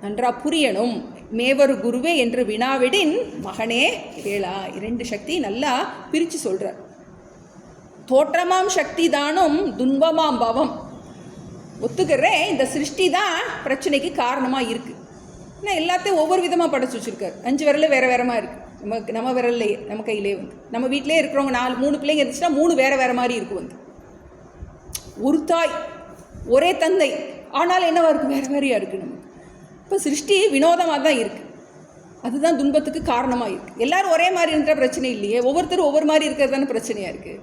நன்றாக புரியணும். மேவரு குருவே என்று வினாவிடின் மகனே கேளா. 2 சக்தி நல்லா பிரித்து சொல்கிறார். தோற்றமாம் சக்தி தானும் துன்பமாம் பவம். ஒத்துக்கிறேன், இந்த சிருஷ்டி தான் பிரச்சனைக்கு காரணமாக இருக்குது. ஏன்னா எல்லாத்தையும் ஒவ்வொரு விதமாக படைச்சி வச்சுருக்காரு. 5 விரல் வேறு வேறமாக இருக்குது. நம்ம விரல்லையே, நம்ம கையிலே நம்ம வீட்டிலே இருக்கிறவங்க 3 பிள்ளைங்க இருந்துச்சுன்னா 3 வேறு மாதிரி இருக்கும். ஒரு தாய் ஒரே தந்தை, ஆனாலும் என்னவா இருக்குது, வேறு வேறையாக இருக்குது. நம்ம இப்போ சிருஷ்டி வினோதமாக தான் இருக்குது. அதுதான் துன்பத்துக்கு காரணமாக இருக்குது. எல்லோரும் ஒரே மாதிரி இருக்கிற பிரச்சனை இல்லையே, ஒவ்வொருத்தரும் ஒவ்வொரு மாதிரி இருக்கிறது தானே பிரச்சனையாக இருக்குது.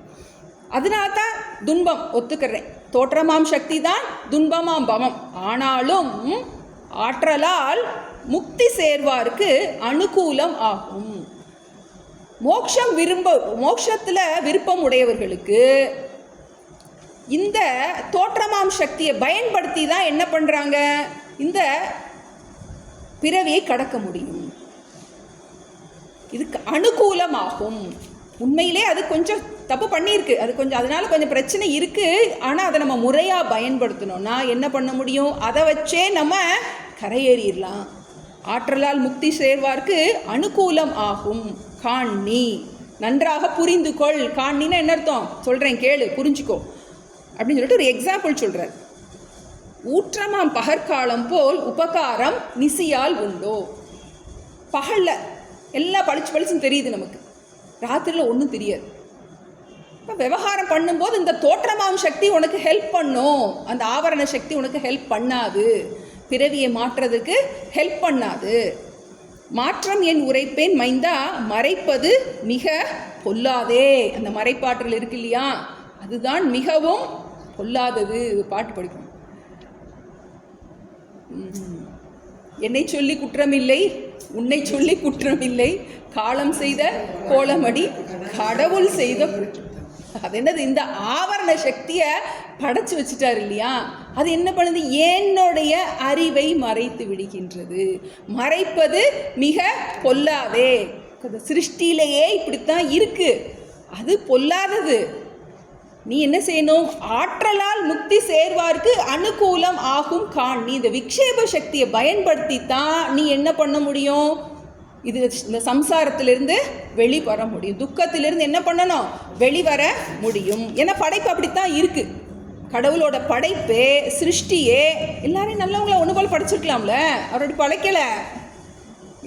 அதனால தான் துன்பம். ஒத்துக்கிறேன், தோற்றமாம் சக்தி தான் துன்பமாம் பவம். ஆனாலும் ஆற்றலால் முக்தி சேர்வாருக்கு அனுகூலம் ஆகும். மோட்சத்தில் விருப்பம் உடையவர்களுக்கு இந்த தோற்றமாம் சக்தியை பயன்படுத்தி தான் என்ன பண்ணுறாங்க, இந்த பிறவியை கடக்க முடியும். இதுக்கு அனுகூலமாகும். உண்மையிலே அது கொஞ்சம் தப்பு பண்ணியிருக்கு, அது கொஞ்சம் அதனால கொஞ்சம் பிரச்சனை இருக்குது. ஆனால் அதை நம்ம முறையாக பயன்படுத்தணும்னா என்ன பண்ண முடியும், அதை வச்சே நம்ம கரையேறிடலாம். ஆற்றலால் முக்தி சேர்வார்க்கு அனுகூலம் ஆகும். காணி நன்றாக புரிந்து கொள். காணின்னா என்ன அர்த்தம் சொல்கிறேன் கேளு, புரிஞ்சுக்கோ அப்படின்னு சொல்லிட்டு ஒரு எக்ஸாம்பிள் சொல்கிறார். ஊற்றமாம் பகற்காலம் போல் உபகாரம் நிசியால் உண்டோ. பகலில் எல்லாம் பளிச்சுன்னு தெரியுது நமக்கு, ராத்திரியில் ஒன்றும் தெரியாது. இப்போ விவகாரம் பண்ணும்போது இந்த தோற்றமாம் சக்தி உனக்கு ஹெல்ப் பண்ணும், அந்த ஆவரண சக்தி உனக்கு ஹெல்ப் பண்ணாது, பிறவியை மாற்றுறதுக்கு ஹெல்ப் பண்ணாது. மாற்றம் என் உரைப்பேன் மைந்தா, மறைப்பது மிக பொல்லாதே. அந்த மறைப்பாற்றல் இருக்கு இல்லையா, அதுதான் மிகவும் பொல்லாதது. பாட்டு படிக்கணும். என்னை சொல்லி குற்றமில்லை, உன்னை சொல்லி குற்றம் இல்லை, காலம் செய்த கோலமடி கடவுள் செய்த குற்றம். அது என்னது, இந்த ஆவரண சக்தியை படைச்சு வச்சுட்டார் இல்லையா, அது என்ன பண்ணுது, என்னுடைய அறிவை மறைத்து விடுகின்றது. மறைப்பது மிக பொல்லாதே. சிருஷ்டியிலேயே இப்படித்தான் இருக்கு, அது பொல்லாதது. நீ என்ன செய்யணும், ஆற்றலால் முக்தி சேர்வார்க்கு அனுகூலம் ஆகும் காண். நீ இந்த விக்ஷேப சக்தியை பயன்படுத்தி தான் நீ என்ன பண்ண முடியும், இது இந்த சம்சாரத்திலிருந்து வெளிவர முடியும். துக்கத்திலிருந்து என்ன பண்ணணும், வெளிவர முடியும். ஏன்னா படைப்பு அப்படித்தான் இருக்கு. கடவுளோட படைப்பே, சிருஷ்டியே எல்லாரையும் நல்லவங்கள ஒன்று போல் படைச்சிருக்கலாம்ல, அவரோட படைக்கலை.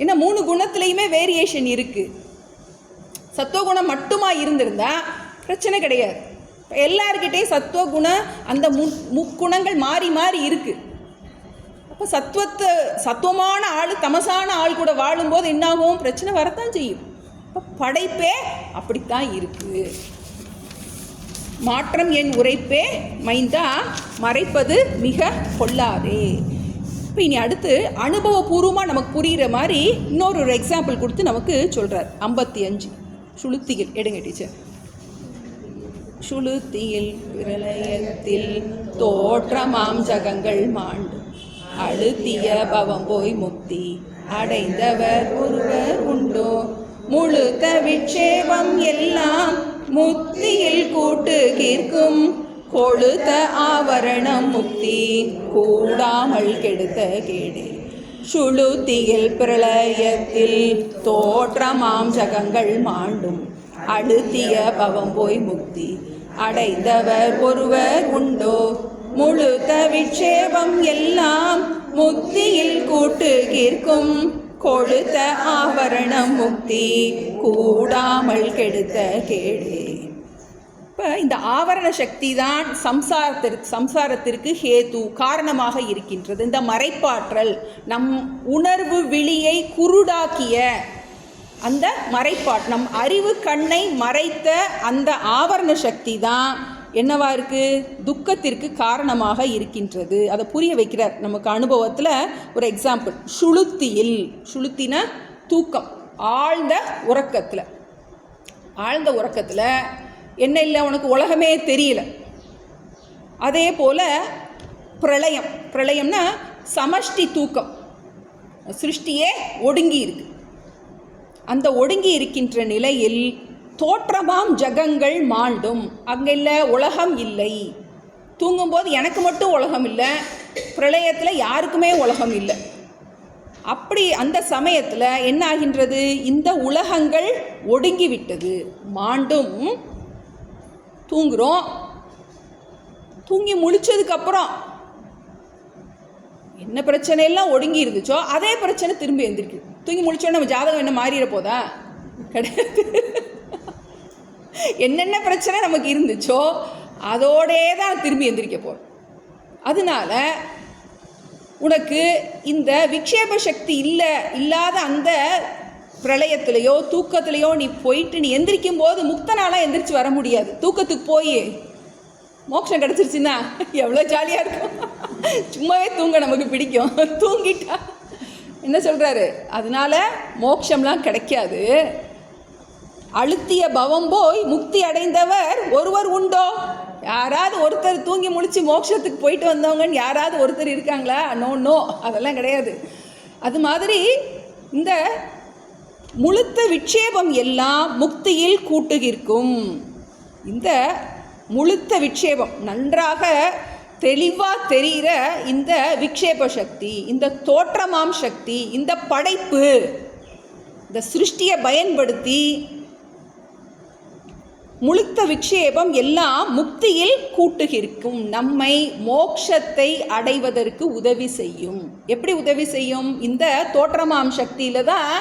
ஏன்னா 3 குணத்துலேயுமே வேரியேஷன் இருக்கு. சத்துவகுணம் மட்டுமா இருந்திருந்தா பிரச்சனை கிடையாது. எல்லார்கிட்டையும் சத்துவகுணம் அந்த முக்குணங்கள் மாறி மாறி இருக்கு. அப்போ சத்துவமான ஆள் தமசான ஆள் கூட வாழும்போது என்னாகும், பிரச்சனை வரத்தான் செய்யும். இப்போ படைப்பே அப்படித்தான் இருக்கு. மாற்றம் என் உரைப்பே மைந்தா மறைப்பது மிக பொல்லாதே. இப்போ இனி அடுத்து அனுபவபூர்வமாக நமக்கு புரிகிற மாதிரி இன்னொரு எக்ஸாம்பிள் கொடுத்து நமக்கு சொல்கிறார். 55 சுளுத்திகள் எடுங்க டீச்சர். சுளுத்தியில் பிரளயத்தில் தோற்றமாம் ஜகங்கள் மாண்டு அழுத்திய பவம் போய் முக்தி அடைந்தவர் ஒருவர் உண்டோ. முழுத்த விட்சேபம் எல்லாம் முக்தியில் கூட்டு கீர்க்கும் கொழுத்த ஆவரணம் முக்தி கூடாமல் கெடுத்த கேடு. சுளுத்தியில் பிரளயத்தில் தோற்றமாம் ஜகங்கள் மாண்டும் அழுத்திய பவம் போய் முக்தி அடைந்தவர் ஒருவர் உண்டோ. முழுத்த விட்சேபம் எல்லாம் முக்தியில் கூட்டு கீர்க்கும் கொழுத்த ஆவரணம் முக்தி கூடாமல் கெடுத்த கேடு. இப்போ இந்த ஆவரண சக்தி தான் சம்சாரத்திற்கு ஹேது காரணமாக இருக்கின்றது. இந்த மறைப்பாற்றல் நம் உணர்வு விழியை குருடாக்கிய அந்த நம் அறிவு கண்ணை மறைத்த அந்த ஆவரண சக்தி தான் என்னவா இருக்கு, துக்கத்திற்கு காரணமாக இருக்கின்றது. அதை புரிய வைக்கிறார் நமக்கு அனுபவத்தில். ஒரு எக்ஸாம்பிள், சுளுத்தின தூக்கம், ஆழ்ந்த உறக்கத்தில் என்ன இல்லை, உனக்கு உலகமே தெரியல. அதே போல் பிரளயம்னா சமஷ்டி தூக்கம், சிருஷ்டியே ஒடுங்கி இருக்கு. அந்த ஒடுங்கி இருக்கின்ற நிலையில் தோற்றமாம் ஜகங்கள் மாண்டும், அங்கே இல்லை உலகம் இல்லை. தூங்கும்போது எனக்கு மட்டும் உலகம் இல்லை, பிரளயத்தில் யாருக்குமே உலகம் இல்லை. அப்படி அந்த சமயத்தில் என்ன ஆகின்றது, இந்த உலகங்கள் ஒடுங்கி விட்டது. மாண்டும் தூங்குறோம், தூங்கி முழிச்சதுக்கப்புறம் என்ன பிரச்சனை எல்லாம் ஒடுங்கி இருந்துச்சோ அதே பிரச்சனை திரும்பி எழுந்திருக்கு. தூங்கி முடிச்சோன்னு நம்ம ஜாதகம் என்ன மாறிட போதா, கிடையாது. என்னென்ன பிரச்சனை நமக்கு இருந்துச்சோ அதோடே தான் திரும்பி எந்திரிக்க போகிறோம். அதனால உனக்கு இந்த விக்ஷேப சக்தி இல்லாத அந்த பிரளயத்திலையோ தூக்கத்திலையோ நீ போயிட்டு நீ எந்திரிக்கும் போது முக்தனாலாம் எந்திரிச்சு வர முடியாது. தூக்கத்துக்கு போய் மோட்சம் கிடச்சிருச்சுன்னா எவ்வளோ ஜாலியாக இருக்கும். சும்மாவே தூங்க நமக்கு பிடிக்கும். தூங்கிட்டா என்ன சொல்கிறாரு, அதனால மோட்சம்லாம் கிடைக்காது. அழுத்திய பவம் போய் முக்தி அடைந்தவர் ஒருவர் உண்டோ. யாராவது ஒருத்தர் தூங்கி முழிச்சு மோட்சத்துக்கு போயிட்டு வந்தவங்கன்னு யாராவது ஒருத்தர் இருக்காங்களா? நோ, அதெல்லாம் கிடையாது. அது மாதிரி இந்த முழுத்த விட்சேபம் எல்லாம் முக்தியில் கூட்டுகிற்கும். இந்த முழுத்த விட்சேபம் நன்றாக தெளிவாக தெரிகிற இந்த விக்ஷேப சக்தி, இந்த தோற்றமாம் சக்தி, இந்த படைப்பு, இந்த சிருஷ்டியை பயன்படுத்தி முழுத்த விக்ஷேபம் எல்லாம் முக்தியில் கூட்டுகிற்கும், நம்மை மோட்சத்தை அடைவதற்கு உதவி செய்யும். எப்படி உதவி செய்யும்? இந்த தோற்றமாம் சக்தியில் தான்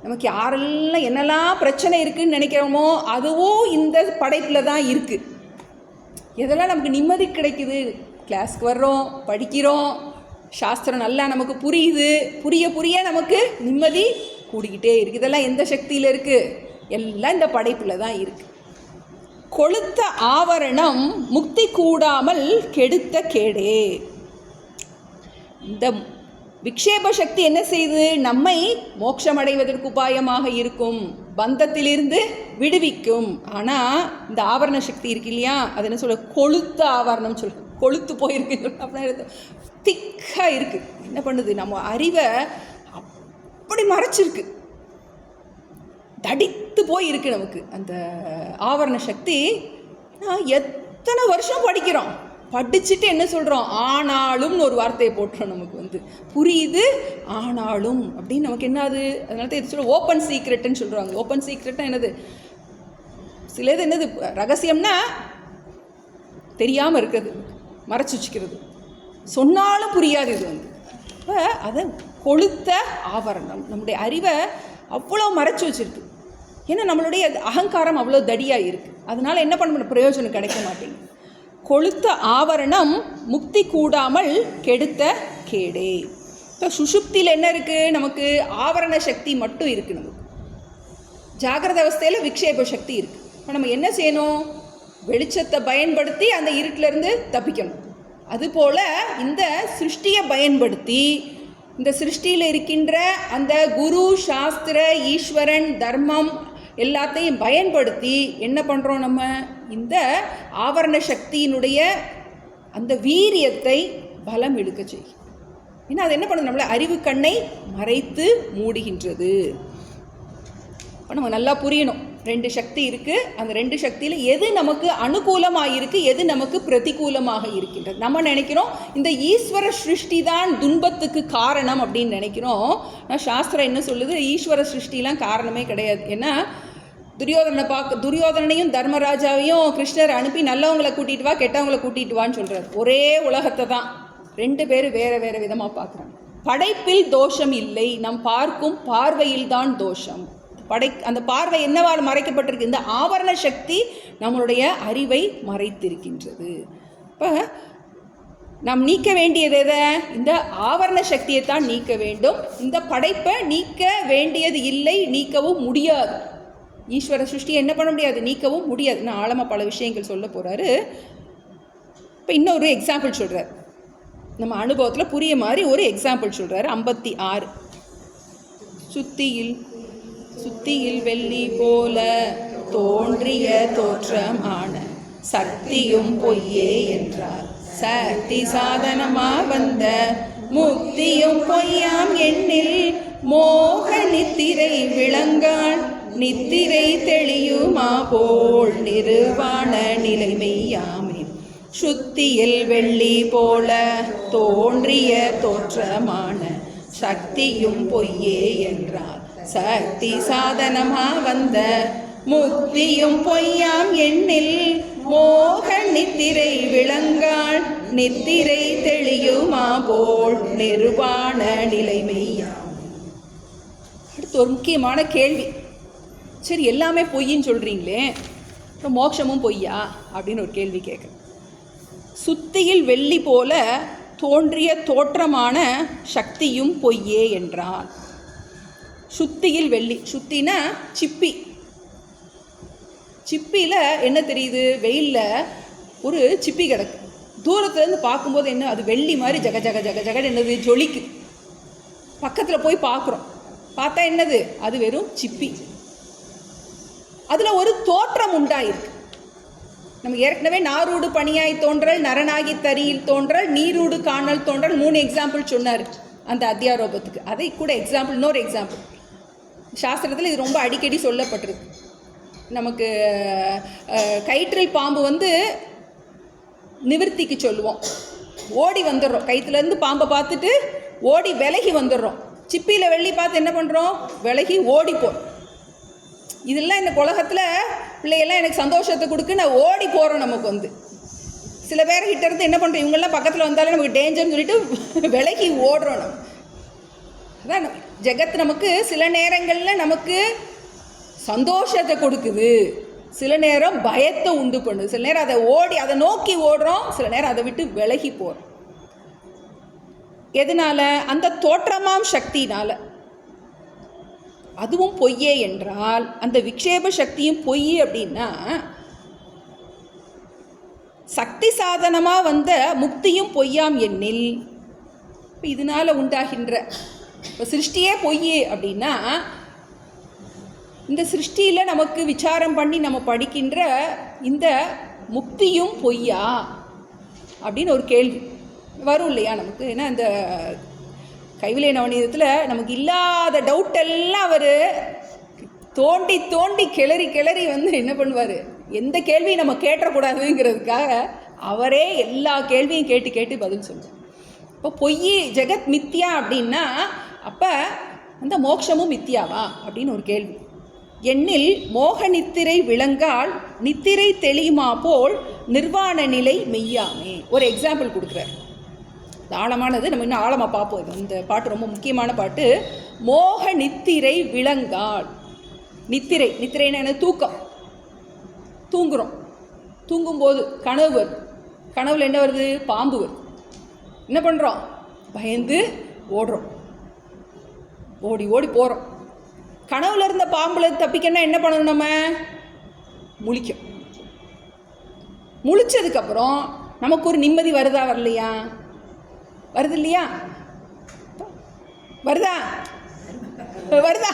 நமக்கு யாரெல்லாம் என்னெல்லாம் பிரச்சனை இருக்குதுன்னு நினைக்கிறோமோ அதுவும் இந்த படைப்பில் தான் இருக்குது. எதெல்லாம் நமக்கு நிம்மதி கிடைக்குது, கிளாஸ்க்கு வர்றோம், படிக்கிறோம், சாஸ்திரம் நல்லா நமக்கு புரியுது, புரிய நமக்கு நிம்மதி கூடிக்கிட்டே இருக்குது. இதெல்லாம் எந்த சக்தியில் இருக்குது? எல்லாம் இந்த படைப்பில் தான் இருக்குது. கொளுத்த ஆவரணம் முக்தி கூடாமல் கெடுத்த கேடே. இந்த விக்ஷேப சக்தி என்ன செய்யுது? நம்மை மோட்சம் அடைவதற்கு உபாயமாக இருக்கும், பந்தத்திலிருந்து விடுவிக்கும். ஆனால் இந்த ஆவரண சக்தி இருக்கு இல்லையா, அது என்ன சொல்ல, கொளுத்த ஆவரணம் சொல்ல, கொளுத்து போயிருக்கு அப்படின்னா திக்காக இருக்குது. என்ன பண்ணுது? நம்ம அறிவை அப்படி மறைச்சிருக்கு, தடித்து போயிருக்கு நமக்கு அந்த ஆவரண சக்தி. எத்தனை வருஷம் படிக்கிறோம், படிச்சுட்டு என்ன சொல்கிறோம்? ஆனாலும்னு ஒரு வார்த்தையை போட்டுறோம். நமக்கு புரியுது, ஆனாலும் அப்படின்னு நமக்கு என்னது? அதனால தான் இது சொல்ல ஓப்பன் சீக்ரெட்டுன்னு சொல்கிறாங்க. ஓப்பன் சீக்ரெட்னா என்னது? சில இது என்னது ரகசியம்னா தெரியாமல் இருக்கிறது, மறைச்சி வச்சுக்கிறது, சொன்னாலும் புரியாது. இது இப்போ அதை கொளுத்த ஆவரணம் நம்முடைய அறிவை அவ்வளோ மறைச்சி வச்சுருக்கு. ஏன்னா நம்மளுடைய அகங்காரம் அவ்வளோ தடியாக இருக்குது. அதனால் என்ன பண்ண பிரயோஜனம் கிடைக்க மாட்டேங்குது. கொளுத்த ஆவரணம் முக்தி கூடாமல் கெடுத்த கேடே. இப்போ சுஷுப்தியில் என்ன இருக்குது? நமக்கு ஆவரண சக்தி மட்டும் இருக்குது. நமக்கு ஜாகிரத அவஸ்தையில் விக்ஷேப சக்தி இருக்குது. இப்போ நம்ம என்ன செய்யணும்? வெளிச்சத்தை பயன்படுத்தி அந்த இருட்டிலேருந்து தப்பிக்கணும். அதுபோல் இந்த சிருஷ்டியை பயன்படுத்தி, இந்த சிருஷ்டியில் இருக்கின்ற அந்த குரு, சாஸ்திர, ஈஸ்வரன், தர்மம் எல்லாத்தையும் பயன்படுத்தி என்ன பண்ணுறோம்? நம்ம இந்த ஆவரண சக்தியினுடைய அந்த வீரியத்தை பலம் எடுக்க செய்யும். ஏன்னா அது என்ன பண்ணுது? நம்மளை அறிவு கண்ணை மறைத்து மூடுகின்றது. இப்போ நம்ம நல்லா புரியணும், ரெண்டு சக்தி இருக்குது. அந்த ரெண்டு சக்தியில் எது நமக்கு அனுகூலமாக இருக்குது, எது நமக்கு பிரதிகூலமாக இருக்கின்றது. நம்ம நினைக்கிறோம் இந்த ஈஸ்வர சிருஷ்டி தான் துன்பத்துக்கு காரணம் அப்படின்னு நினைக்கிறோம். ஆனால் சாஸ்திரம் என்ன சொல்லுது? ஈஸ்வர சிருஷ்டிலாம் காரணமே கிடையாது. ஏன்னா துரியோதனையும் தர்மராஜாவையும் கிருஷ்ணர் அனுப்பி நல்லவங்களை கூட்டிகிட்டு வா, கெட்டவங்களை கூட்டிகிட்டு வான்னு சொல்கிறார். ஒரே உலகத்தை தான் ரெண்டு பேரும் வேறு வேறு விதமாக பார்க்குறாங்க. படைப்பில் தோஷம் இல்லை, நம் பார்க்கும் பார்வையில் தான் தோஷம். அந்த பார்வை என்னவால் மறைக்கப்பட்டிருக்கு? இந்த ஆவரண சக்தி நம்மளுடைய அறிவை மறைத்திருக்கின்றது. இப்போ நாம் நீக்க வேண்டியது எதை? இந்த ஆவரண சக்தியை தான் நீக்க வேண்டும். இந்த படைப்பை நீக்க வேண்டியது இல்லை, நீக்கவும் முடியாது. ஈஸ்வர சிருஷ்டியை என்ன பண்ண முடியாது? நீக்கவும் முடியாது. நான் ஆழமாக பல விஷயங்கள் சொல்ல போகிறாரு. இப்போ இன்னொரு எக்ஸாம்பிள் சொல்கிறார், நம்ம அனுபவத்தில் புரிய மாதிரி ஒரு எக்ஸாம்பிள் சொல்கிறாரு. 56 சுத்தியில் வெள்ளி போல தோன்றிய தோற்றமான சக்தியும் பொய்யே என்றார். சக்தி சாதனமா வந்த முக்தியும் பொய்யாம் எண்ணில் மோக நித்திரை விளங்கான் நித்திரை தெளியுமா போல் நிர்வாண நிலைமையாமே. சுத்தியில் வெள்ளி போல தோன்றிய தோற்றமான சக்தியும் பொய்யே என்றார். சக்தி சாதனமா வந்த முக்தியும் பொய்யாம் எண்ணில் மோக நித்திரை விளங்காள் நித்திரை தெளியுமா போல் நிர்வாண நிலைமையாம். அடுத்து ஒரு முக்கியமான கேள்வி. சரி, எல்லாமே பொய்ன்னு சொல்கிறீங்களே, அப்புறம் மோட்சமும் பொய்யா அப்படின்னு ஒரு கேள்வி கேட்குறேன். சுத்தியில் வெள்ளி போல தோன்றிய தோற்றமான சக்தியும் பொய்யே என்றால், சுத்தியில் வெள்ளி, சுத்தினா சிப்பி. சிப்பியில் என்ன தெரியுது? வெயிலில் ஒரு சிப்பி கிடக்கு. தூரத்துலேருந்து பார்க்கும்போது என்ன, அது வெள்ளி மாதிரி ஜக ஜக ஜக ஜகன்னு என்னது ஜொலிக்கு. பக்கத்தில் போய் பார்க்குறோம், பார்த்தா என்னது? அது வெறும் சிப்பி. அதில் ஒரு தோற்றம் உண்டாயிருக்கு. நம்ம ஏற்கனவே நாரூடு பணியாய் தோன்றல், நரனாகி தரியில் தோன்றல், நீரூடு காணல் தோன்றல் 3 எக்ஸாம்பிள் சொன்னார் அந்த அத்தியாரோபத்துக்கு. அதை கூட எக்ஸாம்பிள், இன்னொரு எக்ஸாம்பிள் சாஸ்திரத்தில் இது ரொம்ப அடிக்கடி சொல்லப்பட்டிருக்கு. நமக்கு கயிற்றில் பாம்பு நிவர்த்திக்கு சொல்லுவோம், ஓடி வந்துடுறோம். கயிற்றுலேருந்து பாம்பை பார்த்துட்டு ஓடி விலகி வந்துடுறோம். சிப்பியில் வெள்ளி பார்த்து என்ன பண்ணுறோம்? விலகி ஓடிப்போம். இதெல்லாம் இந்த உலகத்தில் பிள்ளைகள்லாம் எனக்கு சந்தோஷத்தை கொடுக்கு நான் ஓடி போகிறோம். நமக்கு சில பேர்கிட்ட இருந்து என்ன பண்ணுறோம், இவங்கெல்லாம் பக்கத்தில் வந்தாலும் நமக்கு டேஞ்சர்னு சொல்லிட்டு விலகி ஓடுறோம். நம்ம அதான் ஜெகத் நமக்கு சில நேரங்களில் நமக்கு சந்தோஷத்தை கொடுக்குது, சில நேரம் பயத்தை உண்டு பண்ணுது. சில நேரம் அதை நோக்கி ஓடுறோம், சில நேரம் அதை விட்டு விலகி போகிறோம். எதனால்? அந்த தோற்றமாம் சக்தினால். அதுவும் பொய்யே என்றால் அந்த விக்ஷேப சக்தியும் பொய் அப்படின்னா, சக்தி சாதனமாக வந்த முக்தியும் பொய்யாம் எண்ணில் இப்போ இதனால் உண்டாகின்ற இப்போ சிருஷ்டியே பொய் அப்படின்னா இந்த சிருஷ்டியில் நமக்கு விசாரம் பண்ணி நம்ம படிக்கின்ற இந்த முக்தியும் பொய்யா அப்படின்னு ஒரு கேள்வி வரும் இல்லையா நமக்கு. ஏன்னா இந்த கைவிலை நவநீதத்தில் நமக்கு இல்லாத டவுட்டெல்லாம் அவர் தோண்டி தோண்டி கிளறி கிளறி என்ன பண்ணுவார், எந்த கேள்வியும் நம்ம கேட்டக்கூடாதுங்கிறதுக்காக அவரே எல்லா கேள்வியும் கேட்டு கேட்டு பதில் சொல்லுவார். இப்போ பொய் ஜெகத் மித்தியா அப்படின்னா அப்போ அந்த மோட்சமும் மித்தியாவா அப்படின்னு ஒரு கேள்வி. எண்ணில் மோக நித்திரை விளங்கால் நித்திரை தெளியுமா போல் நிர்வாண நிலை மெய்யாமே. ஒரு எக்ஸாம்பிள் கொடுக்குறார், ஆழமானது, நம்ம இன்னும் ஆழமாக பார்ப்போம். இந்த பாட்டு ரொம்ப முக்கியமான பாட்டு. மோக நித்திரை விளங்கால். நித்திரை, நித்திரைன்னு என்ன? தூக்கம். தூங்குகிறோம், தூங்கும்போது கனவு வருது. கனவுல என்ன வருது? பாம்பு வருது. என்ன பண்ணுறோம்? பயந்து ஓடுறோம், ஓடி ஓடி போகிறோம். கனவுல இருந்த பாம்புல தப்பிக்கன்னா என்ன பண்ணணும்? நம்ம முழிக்கும். முழிச்சதுக்கப்புறம் நமக்கு ஒரு நிம்மதி வருதா வரலையா? வருது இல்லையா? வருதா? வருதா?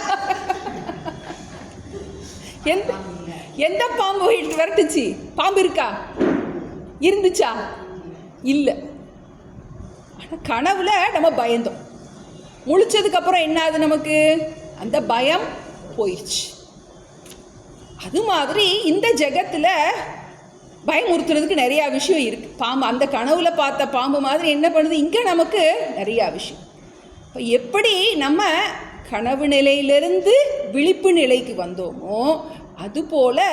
எந்த பாம்பு விரட்டுச்சு? பாம்பு இருக்கா? இருந்துச்சா? இல்லை. ஆனால் கனவுல நம்ம பயந்தோம். முழிச்சதுக்கப்புறம் என்ன ஆகுது? நமக்கு அந்த பயம் போயிடுச்சு. அது மாதிரி இந்த ஜெகத்தில் பயமுறுத்துறதுக்கு நிறையா விஷயம் இருக்குது. பாம்பு, அந்த கனவுல பார்த்த பாம்பு மாதிரி என்ன பண்ணுது? இங்கே நமக்கு நிறையா விஷயம். இப்போ எப்படி நம்ம கனவு நிலையிலிருந்து விழிப்பு நிலைக்கு வந்தோமோ அதுபோல்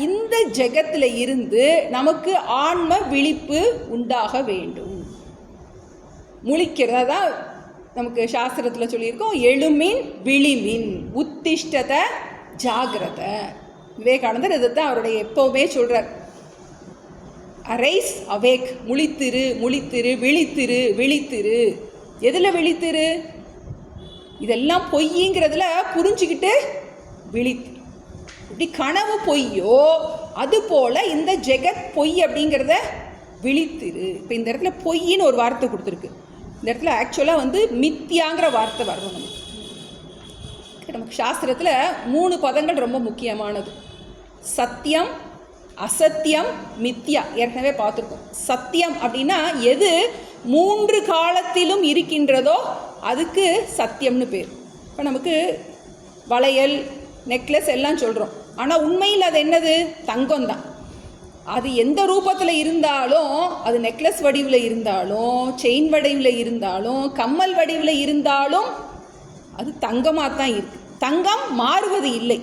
இந்த ஜெகத்தில் இருந்து நமக்கு ஆன்ம விழிப்பு உண்டாக வேண்டும். முழிக்கிறதா தான் நமக்கு சாஸ்திரத்தில் சொல்லியிருக்கோம். எழுமின் விழிமின் உத்திஷ்டத ஜாகிரத. விவேகானந்தர் இதைத்தான் அவருடைய எப்போவுமே சொல்கிறார். அரைஸ் அவேக், முழித்திரு முழித்திரு, விழித்திரு விழித்திரு. எதில் விழித்திரு? இதெல்லாம் பொய்ங்கிறதுல புரிஞ்சுக்கிட்டு விழித்திரு. இப்படி கனவு பொய்யோ அதுபோல் இந்த ஜெகத் பொய் அப்படிங்கிறத விழித்திரு. இப்போ இந்த இடத்துல பொய்ன்னு ஒரு வார்த்தை கொடுத்துருக்கு. இந்த இடத்துல ஆக்சுவலாக மித்தியாங்கிற வார்த்தை வரணும் நமக்கு. நமக்கு சாஸ்திரத்தில் 3 பதங்கள் ரொம்ப முக்கியமானது. சத்தியம், அசத்தியம், மித்யா. ஏற்கனவே பார்த்துருக்கோம். சத்தியம் அப்படின்னா எது 3 காலத்திலும் இருக்கின்றதோ அதுக்கு சத்தியம்னு பேர். இப்போ நமக்கு வளையல், நெக்லஸ் எல்லாம் சொல்கிறோம். ஆனால் உண்மையில் அது என்னது? தங்கம் தான். அது எந்த ரூபத்தில் இருந்தாலும், அது நெக்லஸ் வடிவில் இருந்தாலும், செயின் வடிவில் இருந்தாலும், கம்மல் வடிவில் இருந்தாலும் அது தங்கமாக தான் இருக்குது. தங்கம் மாறுவது இல்லை.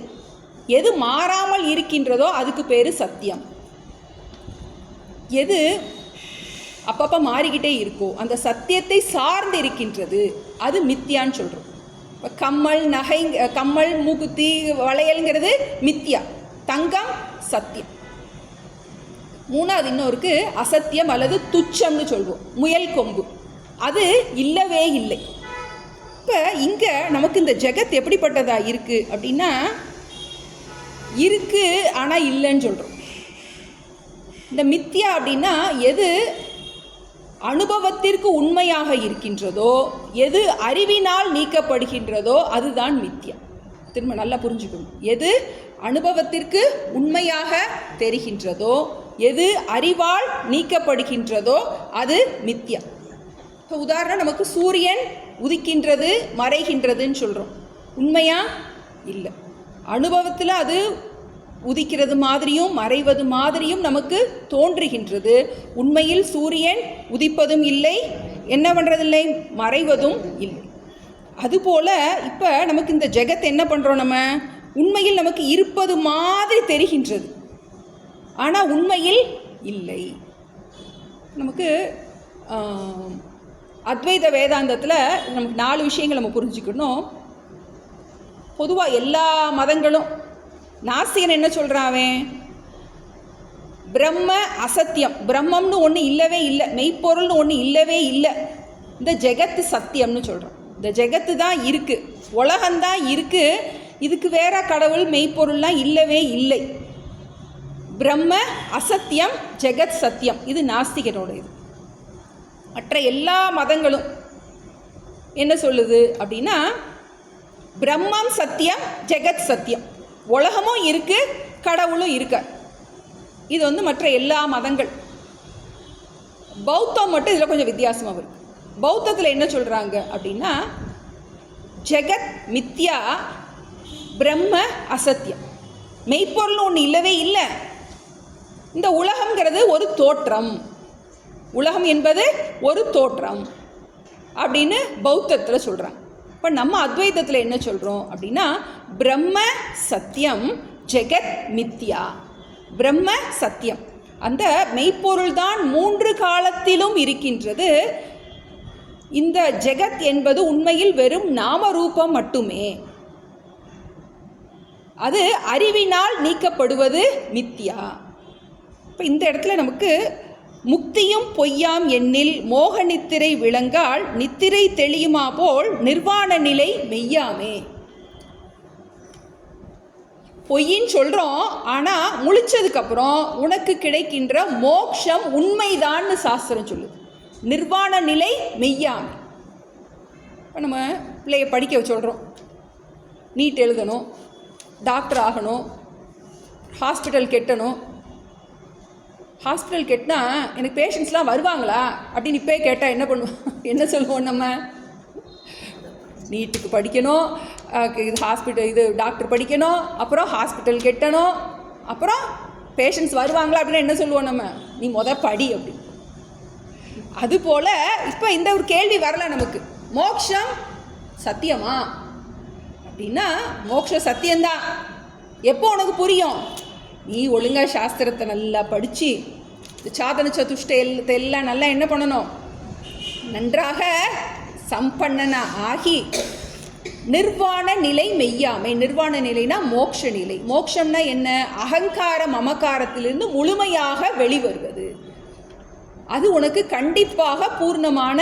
எது மாறாமல் இருக்கின்றதோ அதுக்கு பேர் சத்தியம். எது அப்பப்போ மாறிக்கிட்டே இருக்கோ அந்த சத்தியத்தை சார்ந்து இருக்கின்றது அது மித்தியான்னு சொல்கிறோம். இப்போ கம்மல், நகை, கம்மல், மூக்குத்தி, வளையல்ங்கிறது மித்தியா. தங்கம் சத்தியம். 3வது இன்னொருக்கு அசத்தியம் அல்லது துச்சம்னு சொல்வோம். முயல் கொம்பு, அது இல்லவே இல்லை. இப்போ இங்கே நமக்கு இந்த ஜெகத் எப்படிப்பட்டதா இருக்குது அப்படின்னா, இருக்குது ஆனால் இல்லைன்னு சொல்கிறோம். இந்த மித்யா அப்படின்னா எது அனுபவத்திற்கு உண்மையாக இருக்கின்றதோ, எது அறிவினால் நீக்கப்படுகின்றதோ அதுதான் மித்யா. திரும்ப நல்லா புரிஞ்சுக்கணும். எது அனுபவத்திற்கு உண்மையாக தெரிகின்றதோ, எது அறிவால் நீக்கப்படுகின்றதோ அது மித்யா. இப்போ உதாரணம், நமக்கு சூரியன் உதிக்கின்றது மறைகின்றதுன்னு சொல்கிறோம். உண்மையா? இல்லை. அனுபவத்தில் அது உதிக்கிறது மாதிரியும் மறைவது மாதிரியும் நமக்கு தோன்றுகின்றது. உண்மையில் சூரியன் உதிப்பதும் இல்லை, என்ன பண்ணுறதில்லை, மறைவதும் இல்லை. அதுபோல் இப்போ நமக்கு இந்த ஜெகத் என்ன பண்ணுறோம்? நம்ம உண்மையில் நமக்கு இருப்பது மாதிரி தெரிகின்றது, ஆனால் உண்மையில் இல்லை. நமக்கு அத்வைத வேதாந்தத்தில் நமக்கு 4 விஷயங்கள் நம்ம புரிஞ்சுக்கணும். பொதுவாக எல்லா மதங்களும், நாஸ்திகன் என்ன சொல்கிறான்? பிரம்ம அசத்தியம், பிரம்மம்னு ஒன்று இல்லவே இல்லை, மெய்ப்பொருள்னு ஒன்று இல்லவே இல்லை, இந்த ஜெகத்து சத்தியம்னு சொல்கிறோம். இந்த ஜெகத்து தான் இருக்குது, உலகந்தான் இருக்குது, இதுக்கு வேற கடவுள் மெய்ப்பொருள்லாம் இல்லவே இல்லை. பிரம்ம அசத்தியம், ஜெகத் சத்தியம். இது நாஸ்திகனோட இது. மற்ற எல்லா மதங்களும் என்ன சொல்லுது அப்படின்னா, பிரம்மம் சத்தியம், ஜெகத் சத்தியம். உலகமும் இருக்குது, கடவுளும் இருக்க. இது வந்து மற்ற எல்லா மதங்கள். பௌத்தம் மட்டும் இதில் கொஞ்சம் வித்தியாசமாக இருக்குது. பௌத்தத்தில் என்ன சொல்கிறாங்க அப்படின்னா, ஜெகத் மித்யா, பிரம்ம அசத்தியம். மெய்ப்பொருள் ஒன்று இல்லவே இல்லை. இந்த உலகம்ங்கிறது ஒரு தோற்றம், உலகம் என்பது ஒரு தோற்றம் அப்படின்னு பௌத்தத்தில் சொல்கிறாங்க. இப்போ நம்ம அத்வைதத்தில் என்ன சொல்கிறோம் அப்படின்னா, பிரம்ம சத்தியம், ஜெகத் மித்யா. பிரம்ம சத்தியம், அந்த மெய்ப்பொருள் தான் 3 காலத்திலும் இருக்கின்றது. இந்த ஜெகத் என்பது உண்மையில் வெறும் நாமரூபம் மட்டுமே. அது அறிவினால் நீக்கப்படுவது மித்யா. இப்போ இந்த இடத்துல நமக்கு முக்தியும் பொய்யாம் எண்ணில் மோக நித்திரை விளங்கால் நித்திரை தெளியுமா போல் நிர்வாண நிலை மெய்யாமே. பொய்ன்னு சொல்கிறோம், ஆனால் முழிச்சதுக்கப்புறம் உனக்கு கிடைக்கின்ற மோட்சம் உண்மைதான்னு சாஸ்திரம் சொல்லுது. நிர்வாண நிலை மெய்யாமை. இப்போ நம்ம பிள்ளைய படிக்க சொல்கிறோம், நீட் எழுதணும், டாக்டர் ஆகணும், ஹாஸ்பிட்டல் கெட்டணும். ஹாஸ்பிட்டல் கெட்டினா எனக்கு பேஷண்ட்ஸ்லாம் வருவாங்களா அப்படின்னு இப்போ கேட்டால் என்ன பண்ணுவோம், என்ன சொல்லுவோம் நம்ம? நீட்டுக்கு படிக்கணும், இது டாக்டர் படிக்கணும், அப்புறம் ஹாஸ்பிட்டல் கெட்டணும், அப்புறம் பேஷண்ட்ஸ் வருவாங்களா அப்படின்னு என்ன சொல்லுவோம் நம்ம? நீ படி அப்படி. அதுபோல் இப்போ இந்த ஒரு கேள்வி வரல நமக்கு, மோட்சம் சத்தியமா அப்படின்னா மோட்சம் சத்தியம்தான். எப்போ உனக்கு புரியும்? நீ ஒழுங்காக சாஸ்திரத்தை நல்லா படித்து சாதன சதுஷ்டயத்தை எல்லாம் நல்லா என்ன பண்ணணும், நன்றாக சம்பன்னனா ஆகி நிர்வாண நிலை மெய்யாமை. நிர்வாண நிலைனா மோட்ச நிலை. மோட்சம்னா என்ன? அகங்கார மமகாரத்திலிருந்து முழுமையாக வெளிவருவது. அது உனக்கு கண்டிப்பாக பூர்ணமான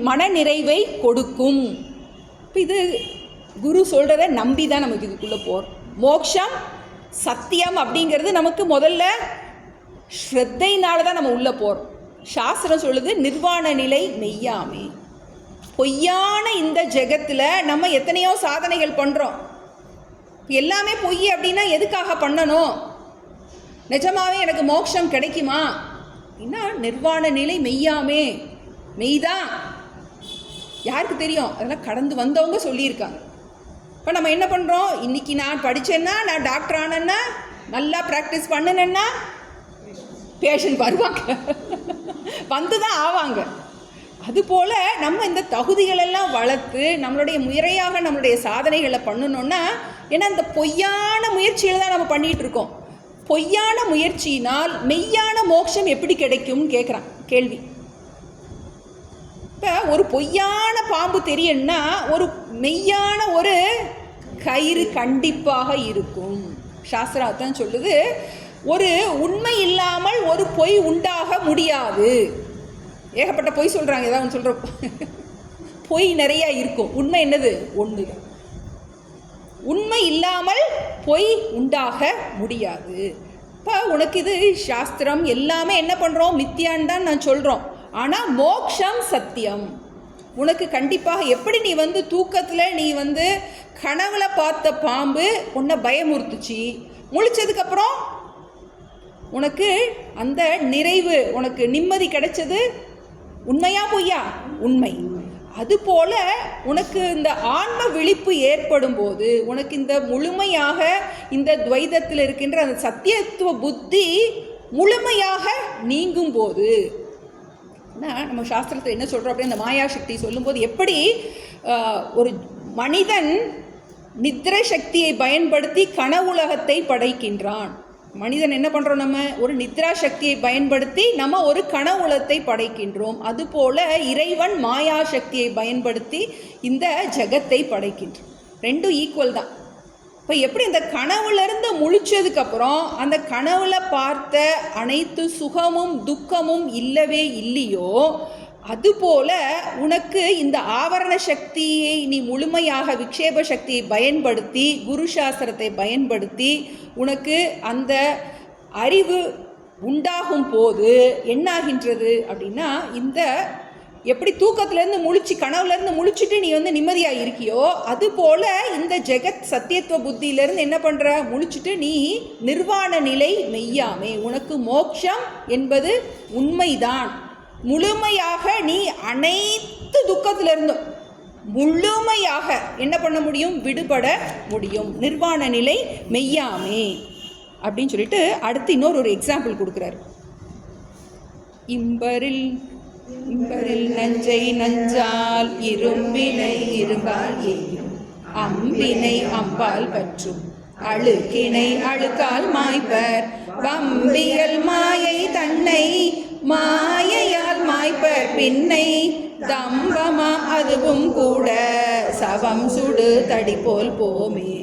மன நிறைவை கொடுக்கும். இது குரு சொல்கிறத நம்பி தான் நமக்கு இதுக்குள்ளே போகிறோம். மோட்சம் சத்தியம் அப்படிங்கிறது நமக்கு முதல்ல ஸ்ரத்தையினால தான் நம்ம உள்ளே போகிறோம். சாஸ்திரம் சொல்லுது நிர்வாண நிலை மெய்யாமை. பொய்யான இந்த ஜெகத்தில் நம்ம எத்தனையோ சாதனைகள் பண்ணுறோம். எல்லாமே பொய் அப்படின்னா எதுக்காக பண்ணணும்? நிஜமாவே எனக்கு மோட்சம் கிடைக்குமா அப்படின்னா நிர்வாண நிலை மெய்யாமே. மெய்தான். யாருக்கு தெரியும்? அதெல்லாம் கடந்து வந்தவங்க சொல்லியிருக்காங்க. இப்போ நம்ம என்ன பண்ணுறோம்? இன்றைக்கி நான் படித்தேன்னா, நான் டாக்டர் ஆனேன்னா, நல்லா ப்ராக்டிஸ் பண்ணினேன்னா பேஷண்ட் வருவாங்க, வந்து தான் ஆவாங்க. அதுபோல் நம்ம இந்த தகுதிகளெல்லாம் வளர்த்து நம்மளுடைய முறையாக நம்மளுடைய சாதனைகளை பண்ணணுன்னா, ஏன்னா இந்த பொய்யான முயற்சியில் தான் நம்ம பண்ணிகிட்டு இருக்கோம். பொய்யான முயற்சியினால் மெய்யான மோட்சம் எப்படி கிடைக்கும்னு கேட்குறான் கேள்வி. இப்போ ஒரு பொய்யான பாம்பு தெரியும்னா ஒரு மெய்யான ஒரு கயிறு கண்டிப்பாக இருக்கும். சாஸ்திரம் தான் சொல்லுது, ஒரு உண்மை இல்லாமல் ஒரு பொய் உண்டாக முடியாது. ஏகப்பட்ட பொய் சொல்கிறாங்க, ஏதாவது ஒன்று சொல்கிற பொய் நிறையா இருக்கும். உண்மை என்னது? ஒன்று. உண்மை இல்லாமல் பொய் உண்டாக முடியாது. இப்போ உனக்கு இது சாஸ்திரம் எல்லாமே என்ன பண்ணுறோம்? மித்தியான்னு தான் நான் சொல்கிறோம். ஆனால் மோக்ஷம் சத்தியம். உனக்கு கண்டிப்பாக எப்படி நீ தூக்கத்தில் நீ கனவுல பார்த்த பாம்பு உன்னை பயமுறுத்துச்சு, முழிச்சதுக்கப்புறம் உனக்கு அந்த நிறைவு, உனக்கு நிம்மதி கிடைச்சது உண்மையா பொய்யா? உண்மை. அதுபோல் உனக்கு இந்த ஆன்ம விழிப்பு ஏற்படும் போது, உனக்கு இந்த முழுமையாக இந்த துவைதத்தில் இருக்கின்ற அந்த சத்தியத்துவ புத்தி முழுமையாக நீங்கும் போது, நம்ம சாஸ்திரத்தில் என்ன சொல்கிறோம் அப்படியே அந்த மாயாசக்தி சொல்லும்போது, எப்படி ஒரு மனிதன் நித்ரை சக்தியை பயன்படுத்தி கனவுலகத்தை படைக்கின்றான். மனிதன் என்ன பண்ணுறோம்? நம்ம ஒரு நித்ரா சக்தியை பயன்படுத்தி நம்ம ஒரு கனவுலகத்தை படைக்கின்றோம். அதுபோல் இறைவன் மாயா சக்தியை பயன்படுத்தி இந்த ஜகத்தை படைக்கின்றோம். ரெண்டும் ஈக்குவல் தான். இப்போ எப்படி இந்த கனவுலேருந்து முழிச்சதுக்கப்புறம் அந்த கனவுல பார்த்த அனைத்து சுகமும் துக்கமும் இல்லவே இல்லையோ, அதுபோல் உனக்கு இந்த ஆவரண சக்தியை நீ முழுமையாக விக்ஷேப சக்தியை பயன்படுத்தி குரு சாஸ்திரத்தை பயன்படுத்தி உனக்கு அந்த அறிவு உண்டாகும் போது என்னாகின்றது அப்படின்னா, இந்த எப்படி தூக்கத்துலேருந்து முழிச்சு கனவுலேருந்து முழிச்சுட்டு நீ வந்து நிம்மதியாக இருக்கியோ, அதுபோல் இந்த ஜெகத் சத்தியத்துவ புத்தியிலேருந்து என்ன பண்ணுற, முழிச்சுட்டு நீ நிர்வாண நிலை மெய்யாமே, உனக்கு மோட்சம் என்பது உண்மைதான். முழுமையாக நீ அனைத்து துக்கத்திலிருந்தும் முழுமையாக என்ன பண்ண முடியும், விடுபட முடியும். நிர்வாண நிலை மெய்யாமே அப்படின்னு சொல்லிட்டு அடுத்து இன்னொரு எக்ஸாம்பிள் கொடுக்குறாரு. இம்பரில் நஞ்சை நஞ்சால் இரும்பினை இரும்பால் எய்யும், அம்பினை அம்பால் பற்றும், அழுக்கினை அழுக்கால் மாய்ப்பர், வம்பியல் மாயை தன்னை மாயையால் மாய்ப்பர் பின்னை, தம்பமாம் அதுவும் கூட சவம் சுடு தடி போல் போமே.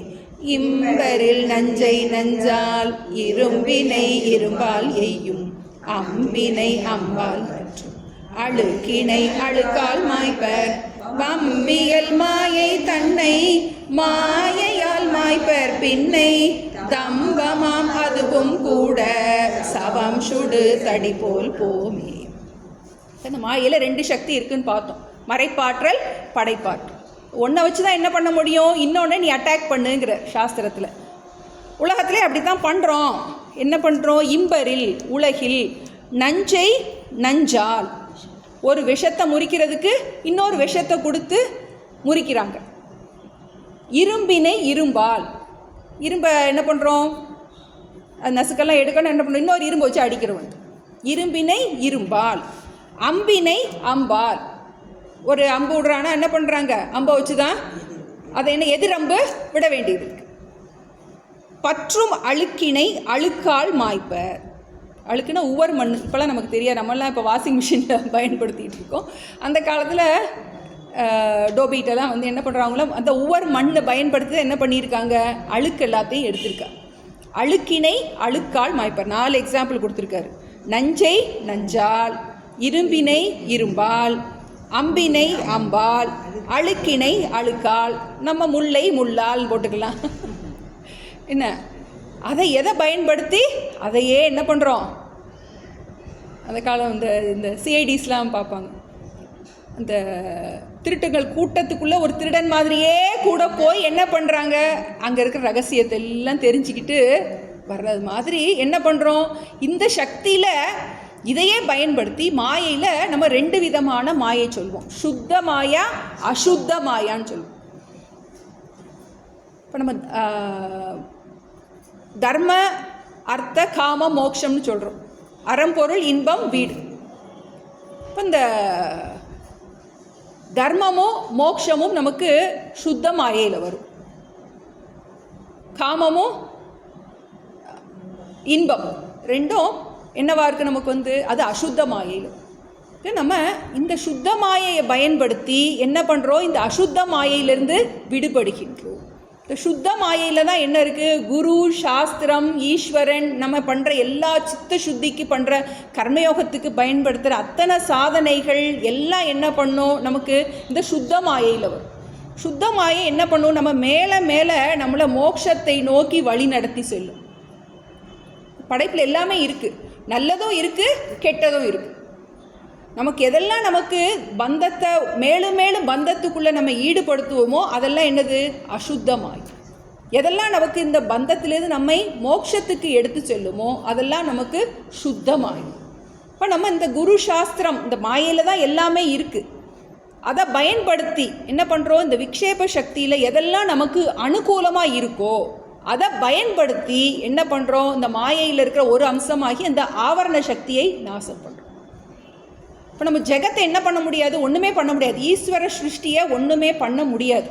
இம்பரில் நஞ்சை நஞ்சால் இரும்பினை இரும்பால் எய்யும், அம்பினை அம்பால் பற்றும், அழுக்கினை அழுக்கால் மாய்ப்பர், வம்பியல் மாயை தன்னை மாயையால் மாய்ப்பர் பின்னை, தம்பமாம் அதுவும் கூட சவம் சுடு தடி போல் போமே. இந்த மாயையில் 2 சக்தி இருக்குன்னு பார்த்தோம், மறைப்பாற்றல், படைப்பாற்றல். ஒன்றை வச்சு தான் என்ன பண்ண முடியும், இன்னொன்று நீ அட்டாக் பண்ணுங்கிற சாஸ்திரத்தில். உலகத்திலே அப்படி தான் பண்ணுறோம். என்ன பண்ணுறோம், இம்பரில் உலகில், நஞ்சை நஞ்சால், ஒரு விஷத்தை முறிக்கிறதுக்கு இன்னொரு விஷத்தை கொடுத்து முறிக்கிறாங்க. இரும்பினை இரும்பால், இரும்பை என்ன பண்ணுறோம், நசுக்கெல்லாம் எடுக்கணும், என்ன பண்ணுறோம், இன்னொரு இரும்பு வச்சு அடிக்கிறவங்க. இரும்பினை இரும்பால், அம்பினை அம்பால், ஒரு அம்பு விடுறானா என்ன பண்ணுறாங்க, அம்பை வச்சு தான் அதை என்ன எதிரம்பு விட வேண்டியது இருக்கு. பற்றும் அழுக்கினை அழுக்கால் மாய்ப்பர், அழுக்குன்னா உவர் மண், இப்போலாம் நமக்கு தெரியாது, நம்மளாம் இப்போ வாஷிங் மிஷினில் பயன்படுத்திகிட்டு இருக்கோம். அந்த காலத்தில் டோபீட்டெல்லாம் வந்து என்ன பண்ணுறாங்களோ அந்த உவர் மண்ணை பயன்படுத்தி என்ன பண்ணியிருக்காங்க, அழுக்கு எல்லாத்தையும் எடுத்திருக்காங்க. அழுக்கினை அழுக்கால் மாய்ப்பர் 4 எக்ஸாம்பிள் கொடுத்துருக்காரு. நஞ்சை நஞ்சால், இரும்பினை இரும்பால், அம்பினை அம்பால், அழுக்கினை அழுக்கால், நம்ம முல்லை முள்ளால் போட்டுக்கலாம். என்ன அதை எதை பயன்படுத்தி அதையே என்ன பண்ணுறோம், அந்த காலம் இந்த சிஐடிஸ்லாம் பார்ப்பாங்க, அந்த திருட்டுகள் கூட்டத்துக்குள்ளே ஒரு திருடன் மாதிரியே கூட போய் என்ன பண்ணுறாங்க, அங்கே இருக்கிற ரகசியத்தை எல்லாம் தெரிஞ்சுக்கிட்டு வர்றது மாதிரி என்ன பண்ணுறோம். இந்த சக்தியில் இதையே பயன்படுத்தி மாயையில் நம்ம 2 விதமான மாயை சொல்வோம், சுத்த மாயா அசுத்த மாயான்னு சொல்லுவோம். இப்போ நம்ம தர்ம அர்த்த காம மோட்சம்னு சொல்கிறோம், அறம்பொருள் இன்பம் வீடு. இப்போ இந்த தர்மமும் மோட்சமும் நமக்கு சுத்த மாயையில் வரும், காமமும் இன்பம் ரெண்டும் என்னவா இருக்குது நமக்கு வந்து அது அசுத்த மாயையில். நம்ம இந்த சுத்த மாயையை பயன்படுத்தி என்ன பண்ணுறோம், இந்த அசுத்த மாயையிலிருந்து விடுபடுகின்றோம். இந்த சுத்த மாயையில் தான் என்ன இருக்குது, குரு சாஸ்திரம் ஈஸ்வரன் நம்ம பண்ணுற எல்லா சித்த சுத்திக்கு பண்ணுற கர்மயோகத்துக்கு பயன்படுத்துகிற அத்தனை சாதனைகள் எல்லாம் என்ன பண்ணும், நமக்கு இந்த சுத்த மாயையில் வரும். சுத்த மாயை என்ன பண்ணும், நம்ம மேலே மேலே நம்மளை மோட்சத்தை நோக்கி வழி நடத்தி செல்லும். படைப்பில் எல்லாமே இருக்குது, நல்லதும் இருக்குது கெட்டதும் இருக்குது. நமக்கு எதெல்லாம் நமக்கு பந்தத்தை மேலும் மேலும் பந்தத்துக்குள்ளே நம்ம ஈடுபடுத்துவோமோ அதெல்லாம் என்னது, அசுத்தமாய். எதெல்லாம் நமக்கு இந்த பந்தத்திலேருந்து நம்மை மோட்சத்துக்கு எடுத்து செல்லுமோ அதெல்லாம் நமக்கு சுத்தமாய். இப்போ நம்ம இந்த குரு சாஸ்திரம் இந்த மாயையில் தான் எல்லாமே இருக்குது, அதை பயன்படுத்தி என்ன பண்ணுறோம், இந்த விக்ஷேப சக்தியில் எதெல்லாம் நமக்கு அனுகூலமாக இருக்கோ அதை பயன்படுத்தி என்ன பண்ணுறோம், இந்த மாயையில் இருக்கிற ஒரு அம்சமாகி அந்த ஆவரண சக்தியை நாசம் பண்ணுறோம். இப்போ நம்ம ஜெகத்தை என்ன பண்ண முடியாது, ஒன்றுமே பண்ண முடியாது, ஈஸ்வர சிருஷ்டியை ஒன்றுமே பண்ண முடியாது.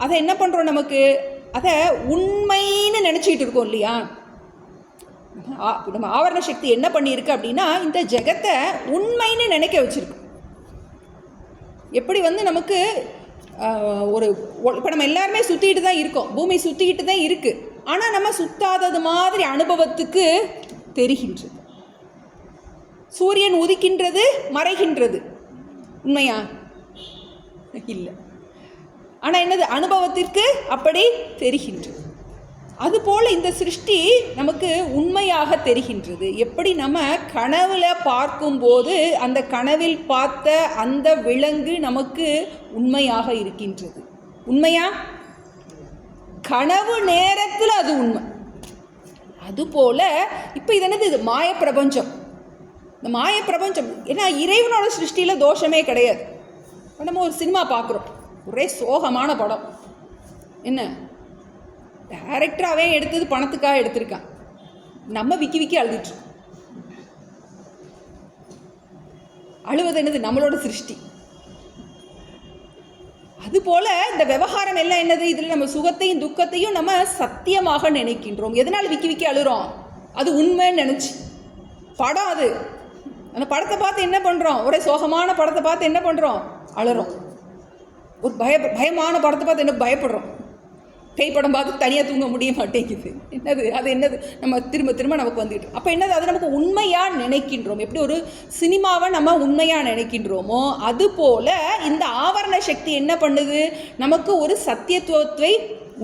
அதை என்ன பண்ணுறோம், நமக்கு அதை உண்மைன்னு நினச்சிக்கிட்டு இருக்கோம் இல்லையா. நம்ம ஆவரண சக்தி என்ன பண்ணியிருக்கு அப்படின்னா இந்த ஜெகத்தை உண்மைன்னு நினைக்க வச்சுருக்கு. எப்படி வந்து நமக்கு ஒரு இப்போ நம்ம எல்லாருமே சுற்றிக்கிட்டு தான் இருக்கோம், பூமி சுற்றிக்கிட்டு தான் இருக்குது, ஆனால் நம்ம சுத்தாதது மாதிரி அனுபவத்துக்கு தெரிகின்றது. சூரியன் உதிக்கின்றது மறைகின்றது, உண்மையா இல்லை, ஆனால் என்னது அனுபவத்திற்கு அப்படி தெரிகின்றது. அதுபோல் இந்த சிருஷ்டி நமக்கு உண்மையாக தெரிகின்றது. எப்படி நம்ம கனவுல பார்க்கும்போது அந்த கனவில் பார்த்த அந்த விலங்கு நமக்கு உண்மையாக இருக்கின்றது. உண்மையா? கனவு நேரத்தில் அது உண்மை. அதுபோல் இப்போ இது என்னது? இது மாய பிரபஞ்சம். இந்த மாய பிரபஞ்சம் ஏன்னா இறைவனோட சிருஷ்டியில் தோஷமே கிடையாது. இப்போ நம்ம ஒரு சினிமா பார்க்குறோம், ஒரே சோகமான படம். என்ன டைரக்டராகவே எடுத்தது பணத்துக்காக எடுத்திருக்கான், நம்ம விக்கி விக்கி அழுதுட்டு. அழுவது என்னது? நம்மளோட சிருஷ்டி. அதுபோல் இந்த விவகாரம் எல்லாம் என்னது? இதில் நம்ம சுகத்தையும் துக்கத்தையும் நம்ம சத்தியமாக நினைக்கின்றோம். எதனால் விக்கி விக்கி அழுகிறோம்? அது உண்மைன்னு நினச்சி. படம் அது, அந்த படத்தை பார்த்து என்ன பண்ணுறோம்? ஒரே சோகமான படத்தை பார்த்து என்ன பண்ணுறோம்? அழுறோம். ஒரு பயமான படத்தை பார்த்து என்ன பயப்படுறோம்? பேய் படம் பார்த்து தனியாக தூங்க முடிய மாட்டேங்குது. என்னது அது? என்னது? நம்ம திரும்ப திரும்ப நமக்கு வந்துட்டு. அப்போ என்னது? அது நமக்கு உண்மையாக நினைக்கின்றோம். எப்படி ஒரு சினிமாவை நம்ம உண்மையாக நினைக்கின்றோமோ அதுபோல் இந்த ஆவரண சக்தி என்ன பண்ணுது? நமக்கு ஒரு சத்தியத்துவத்தை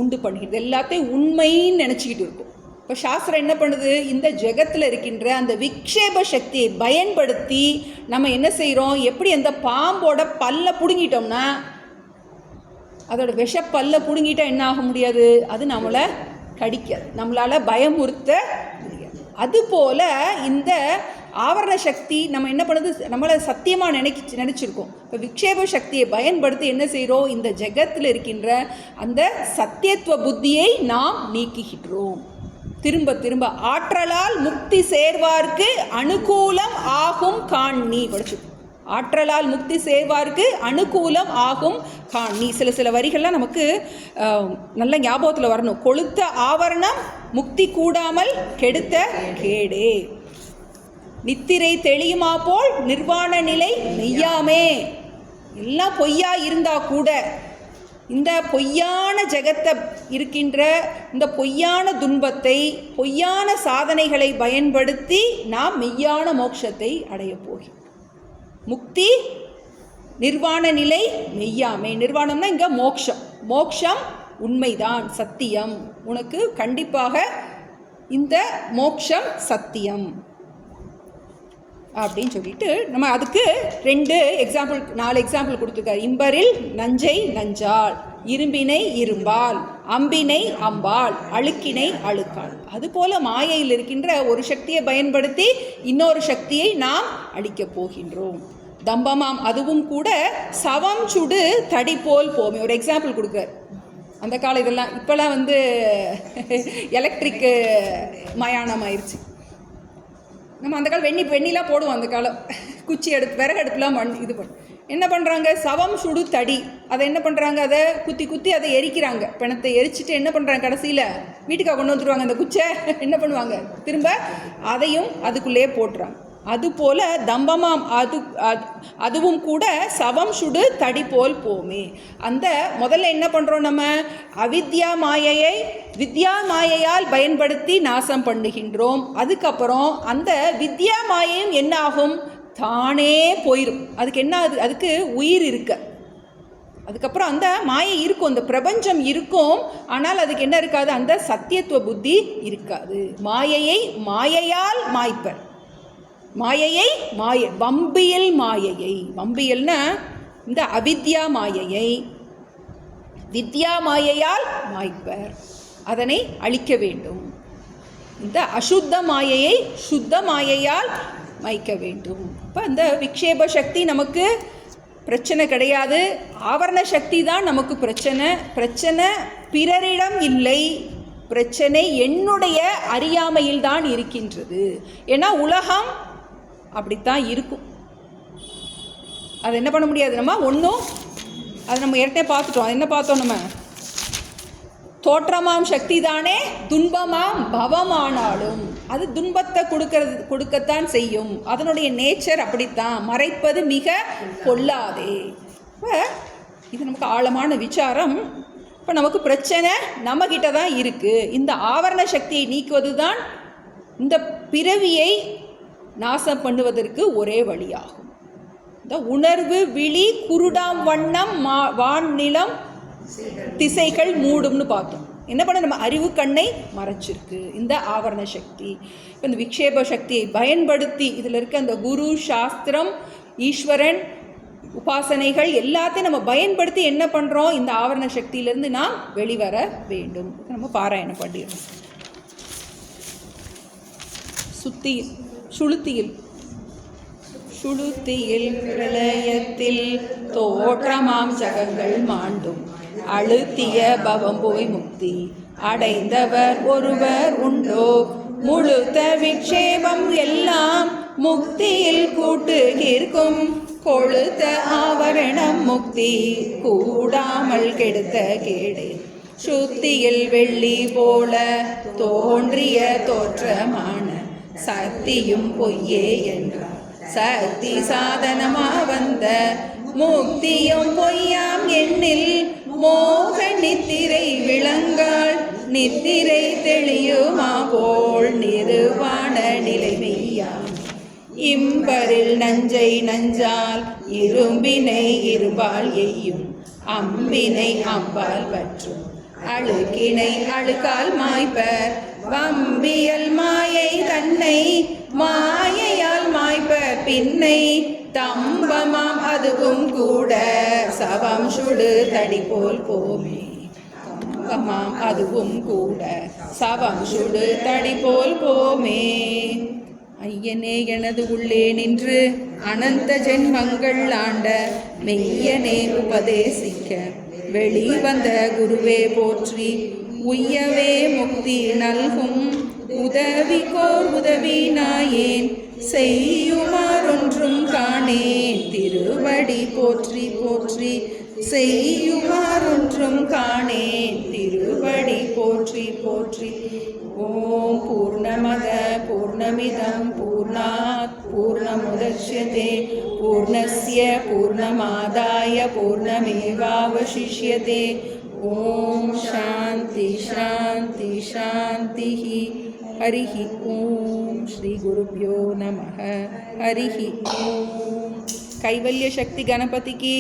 உண்டு பண்ணுகிறது. எல்லாத்தையும் உண்மைன்னு நினச்சிக்கிட்டு இருக்கும். இப்போ சாஸ்திரம் என்ன பண்ணுது? இந்த ஜெகத்தில் இருக்கின்ற அந்த விக்ஷேப சக்தியை பயன்படுத்தி நம்ம என்ன செய்கிறோம்? எப்படி அந்த பாம்போட பல்ல பிடுங்கிட்டோம்னா, அதோட விஷப்பல்ல பிடுங்கிட்டா என்ன ஆக முடியாது? அது நம்மளை கடிக்காது, நம்மளால் பயமுறுத்த முடியாது. அதுபோல் இந்த ஆவரண சக்தி நம்ம என்ன பண்ணுது? நம்மளை சத்தியமாக நினச்சிருக்கோம். இப்போ விக்ஷேப சக்தியை பயன்படுத்தி என்ன செய்கிறோம்? இந்த ஜெகத்தில் இருக்கின்ற அந்த சத்தியத்துவ புத்தியை நாம் நீக்குகின்றோம். திரும்ப திரும்ப ஆற்றலால் முக்தி சேர்வார்க்கு அனுகூலம் ஆகும் காணி படிச்சு. ஆற்றலால் முக்தி சேர்வார்க்கு அனுகூலம் ஆகும் காணி. சில வரிகள்லாம் நமக்கு நல்ல ஞாபகத்தில் வரணும். கொளுத்த ஆவரணம் முக்தி கூடாமல் கெடுத்த கேடே, நித்திரை தெளியுமா போல் நிர்வாண நிலை மெய்யாமே. எல்லாம் பொய்யா இருந்தா கூட இந்த பொய்யான ஜெகத்தை இருக்கின்ற இந்த பொய்யான துன்பத்தை, பொய்யான சாதனைகளை பயன்படுத்தி நாம் மெய்யான மோட்சத்தை அடைய போகிறோம். முக்தி நிர்வாண நிலை மெய்யாமே. நிர்வாணம்னா இங்கே மோட்சம். மோட்சம் உண்மைதான், சத்தியம். உனக்கு கண்டிப்பாக இந்த மோட்சம் சத்தியம் அப்படின்னு சொல்லிட்டு நம்ம அதுக்கு 4 எக்ஸாம்பிள் கொடுத்துருக்காரு. இம்பரில் நஞ்சை நஞ்சால், இரும்பினை இரும்பால், அம்பினை அம்பால், அழுக்கினை அழுக்கால். அதுபோல் மாயையில் இருக்கின்ற ஒரு சக்தியை பயன்படுத்தி இன்னொரு சக்தியை நாம் அழிக்கப் போகின்றோம். தம்பமாம் அதுவும் கூட சவம் சுடு தடி போல் போமே. ஒரு எக்ஸாம்பிள் கொடுக்குறார். அந்த காலம் இதெல்லாம் இப்போலாம் எலக்ட்ரிக்கு மயானம் ஆயிடுச்சு. நம்ம அந்த காலம் வெண்ணிலாம் போடுவோம். அந்த காலம் குச்சி விறகு அடுப்புலாம் இது என்ன பண்ணுறாங்க? சவம் சுடு தடி. அதை என்ன பண்ணுறாங்க? அதை குத்தி அதை எரிக்கிறாங்க. பிணத்தை எரிச்சிட்டு என்ன பண்ணுறாங்க? கடைசியில் வீட்டுக்காக கொண்டு வந்துடுவாங்க. அந்த குச்சை என்ன பண்ணுவாங்க? திரும்ப அதையும் அதுக்குள்ளேயே போட்டுறாங்க. அதுபோல் தம்பமாம் அதுவும் கூட சவம் சுடு தடி போல் போமே. அந்த முதல்ல என்ன பண்ணுறோம்? நம்ம அவித்யா மாயையை வித்யா மாயையால் பயன்படுத்தி நாசம் பண்ணுகின்றோம். அதுக்கப்புறம் அந்த வித்யா மாயையும் என்ன ஆகும்? தானே போயிடும். அதுக்கு என்ன? அதுக்கு உயிர் இருக்க. அதுக்கப்புறம் அந்த மாயை இருக்கும், அந்த பிரபஞ்சம் இருக்கும். ஆனால் அதுக்கு என்ன இருக்காது? அந்த சத்தியத்துவ புத்தி இருக்காது. மாயையை மாயையால் மாய்ப்பர். மாயையை வம்பியல் மாயையை, வம்பியல்னா இந்த அவித்யா மாயையை வித்யா மாயையால் மாய்ப்பர். அதனை அழிக்க வேண்டும். இந்த அசுத்த மாயையை சுத்த மாயையால் மாய்க்க வேண்டும். இப்போ இந்த விக்ஷேப சக்தி நமக்கு பிரச்சனை கிடையாது. ஆவரண சக்தி தான் நமக்கு பிரச்சனை பிறரிடம் இல்லை. பிரச்சனை என்னுடைய அறியாமையில் தான் இருக்கின்றது. ஏன்னா உலகம் அப்படித்தான் இருக்கும். அது என்ன பண்ண முடியாது. நம்ம ஒன்றும் அது நம்ம ஏற்கனவே பார்த்துட்டோம். அது என்ன பார்த்தோம்? நம்ம தோற்றமாம் சக்தி தானே துன்பமாம் பவமானாலும் அது துன்பத்தை கொடுக்கத்தான் செய்யும். அதனுடைய நேச்சர் அப்படித்தான். மறைப்பது மிக கொள்ளாதே. இப்போ இது நமக்கு ஆழமான விசாரம். இப்போ நமக்கு பிரச்சனை நம்மகிட்ட தான் இருக்குது. இந்த ஆவரண சக்தியை நீக்குவது தான் இந்த பிறவியை நாசம் பண்ணுவதற்கு ஒரே வழியாகும். இந்த உணர்வு விழி குருடாம் வண்ணம் வான் நிலம் திசைகள் மூடும்னு பார்த்தோம். என்ன பண்ண நம்ம அறிவு கண்ணை மறைச்சிருக்கு இந்த ஆவரண சக்தி. இப்போ இந்த விக்ஷேப சக்தியை பயன்படுத்தி இதில் இருக்க அந்த குரு, சாஸ்திரம், ஈஸ்வரன், உபாசனைகள் எல்லாத்தையும் நம்ம பயன்படுத்தி என்ன பண்ணுறோம், இந்த ஆவரண சக்தியிலேருந்து நாம் வெளிவர வேண்டும். நம்ம பாராயணம் பண்ணிடுறோம். சுளுத்தியில் பிரளயத்தில் தோற்றமாம் ஜகங்கள் மாண்டும் அழுத்திய பவம் போய் முக்தி அடைந்தவர் ஒருவர் உண்டோ, முழுத்த விக்ஷேபம் எல்லாம் முக்தியில் கூட்டு நிற்கும் கொழுத்த ஆவரணம் முக்தி கூடாமல் கெடுத்த கேடே. சுத்தியில் வெள்ளி போல தோன்றிய தோற்றமான சக்தியும் பொய்யே என்றார். சக்தி சாதனமா வந்த முக்தியும் பொய்யாம் எண்ணில் மோக நித்திரை விளங்காள் நித்திரை தெளியுமா போல் நிறுவான நிலைமையாம். இம்பரில் நஞ்சை நஞ்சால் இரும்பினை இரும்பால் எய்யும் அம்பினை அம்பால் பற்றும் அழுக்கினை அழுக்கால் மாய்ப்பர் வம்பியல் மாயை தன்னை மாயையால் மாய்ப்பர் பின்னை தம்பமாம் அதுவும் கூட சவம் சுடு தடி போல் போமே. தம்பமாம் அதுவும் கூட சவம் சுடு தடி போல் போமே. ஐயனே எனது உள்ளே நின்று அனந்த ஜென்மங்கள் ஆண்ட மெய்யனே உபதேசிக்க வெளிவந்த குருவே போற்றி உய்யவே முக்தி நல்கும் உதவிக்கோர் உதவி நாயேன் செய்யுமாறொன்றும் காணேன் திருவடி போற்றி போற்றி செய்யுமாறொன்றும் காணேன் திருவடி போற்றி போற்றி. ஓம் பூர்ணமத பூர்ணமிதம் பூர்ணாத் பூர்ணமுதச்யதே பூர்ணஸ்ய பூர்ணமாதாய பூர்ணமேவாவசிஷ்யதே. ஓம் சாந்தி சாந்தி சாந்தி. ஹரிः ஓம் ஸ்ரீ குருभ्यो நமः. ஹரிः ஓம். கைவல்ய சக்தி கணபதிக்கு